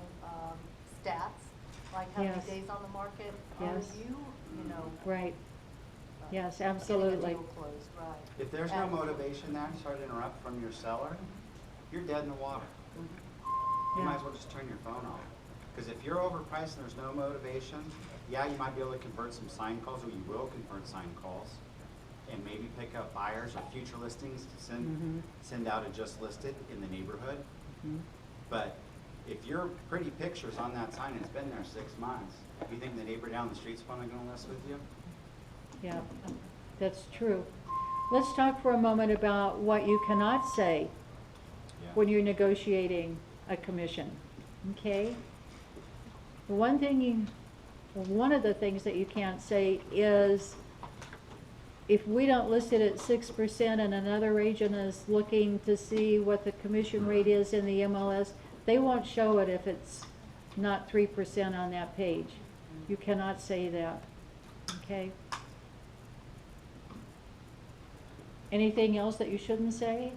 stats, like how many Yes. days on the market, Yes. are you, Right. Yes, getting a absolutely. deal closed, right? If there's no And- motivation there, sorry to interrupt, from your seller, you're dead in the water. You might as well just turn your phone off. Because if you're overpriced and there's no motivation, yeah, you might be able to convert some sign calls, or you will convert sign calls. and maybe pick up buyers or future listings to Mhm. send out a just listed in the neighborhood. Mhm. But if your pretty picture's on that sign and it's been there 6 months, you think the neighbor down the street's gonna list with you? Yeah, that's true. Let's talk for a moment about what you cannot say when you're negotiating a commission, okay? One of the things that you can't say is, if we don't list it at 6% and another agent is looking to see what the commission rate is in the MLS, they won't show it if it's not 3% on that page. You cannot say that, okay? Anything else that you shouldn't say?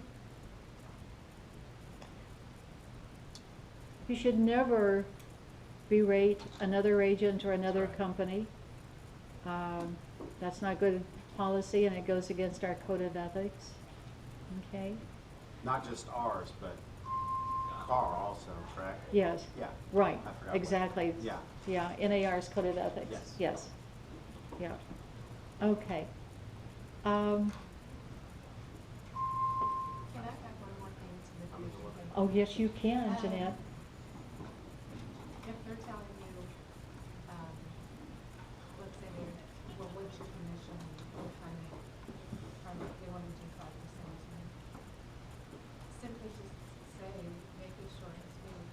You should never berate another agent or another company. That's not good policy, and it goes against our code of ethics, okay? Not just ours, but CAR also, correct? Yes. Yeah. Right, I forgot what- exactly. Yeah. Yeah, NAR's code of ethics. Yes. Yes. Yeah, okay. Can I add one more thing to the future? Oh, yes, you can, Jeanette. If they're telling you, let's say well, what's your commission, what they want to do 5%, simply just say, make it short and sweet,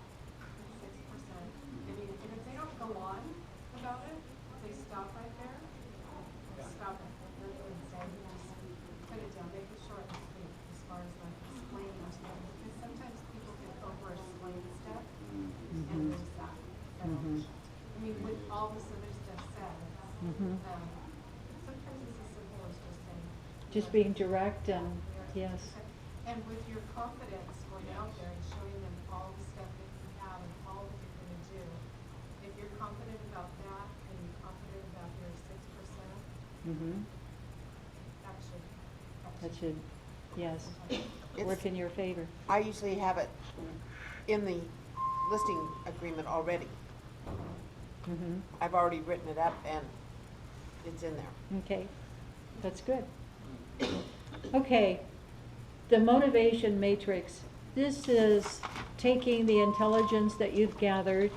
6%. I mean, and if they don't go on about it, they stop right there, stop it, and say, just put it down, make it short and sweet, as far as like explaining or something, because sometimes people can over-explain stuff, and lose that. So, I mean, with all this other stuff said, sometimes it's as simple as just saying. Just being direct and, yes. And with your confidence going out there and showing them all the stuff that you have and all that you're gonna do, if you're confident about that and you're confident about your 6%, That should, yes, It's- work in your favor. I usually have it in the listing agreement already. I've already written it up and it's in there. Okay, that's good. Okay, the motivation matrix. This is taking the intelligence that you've gathered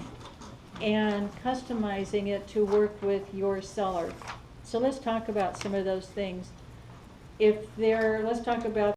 and customizing it to work with your seller. So let's talk about some of those things. Let's talk about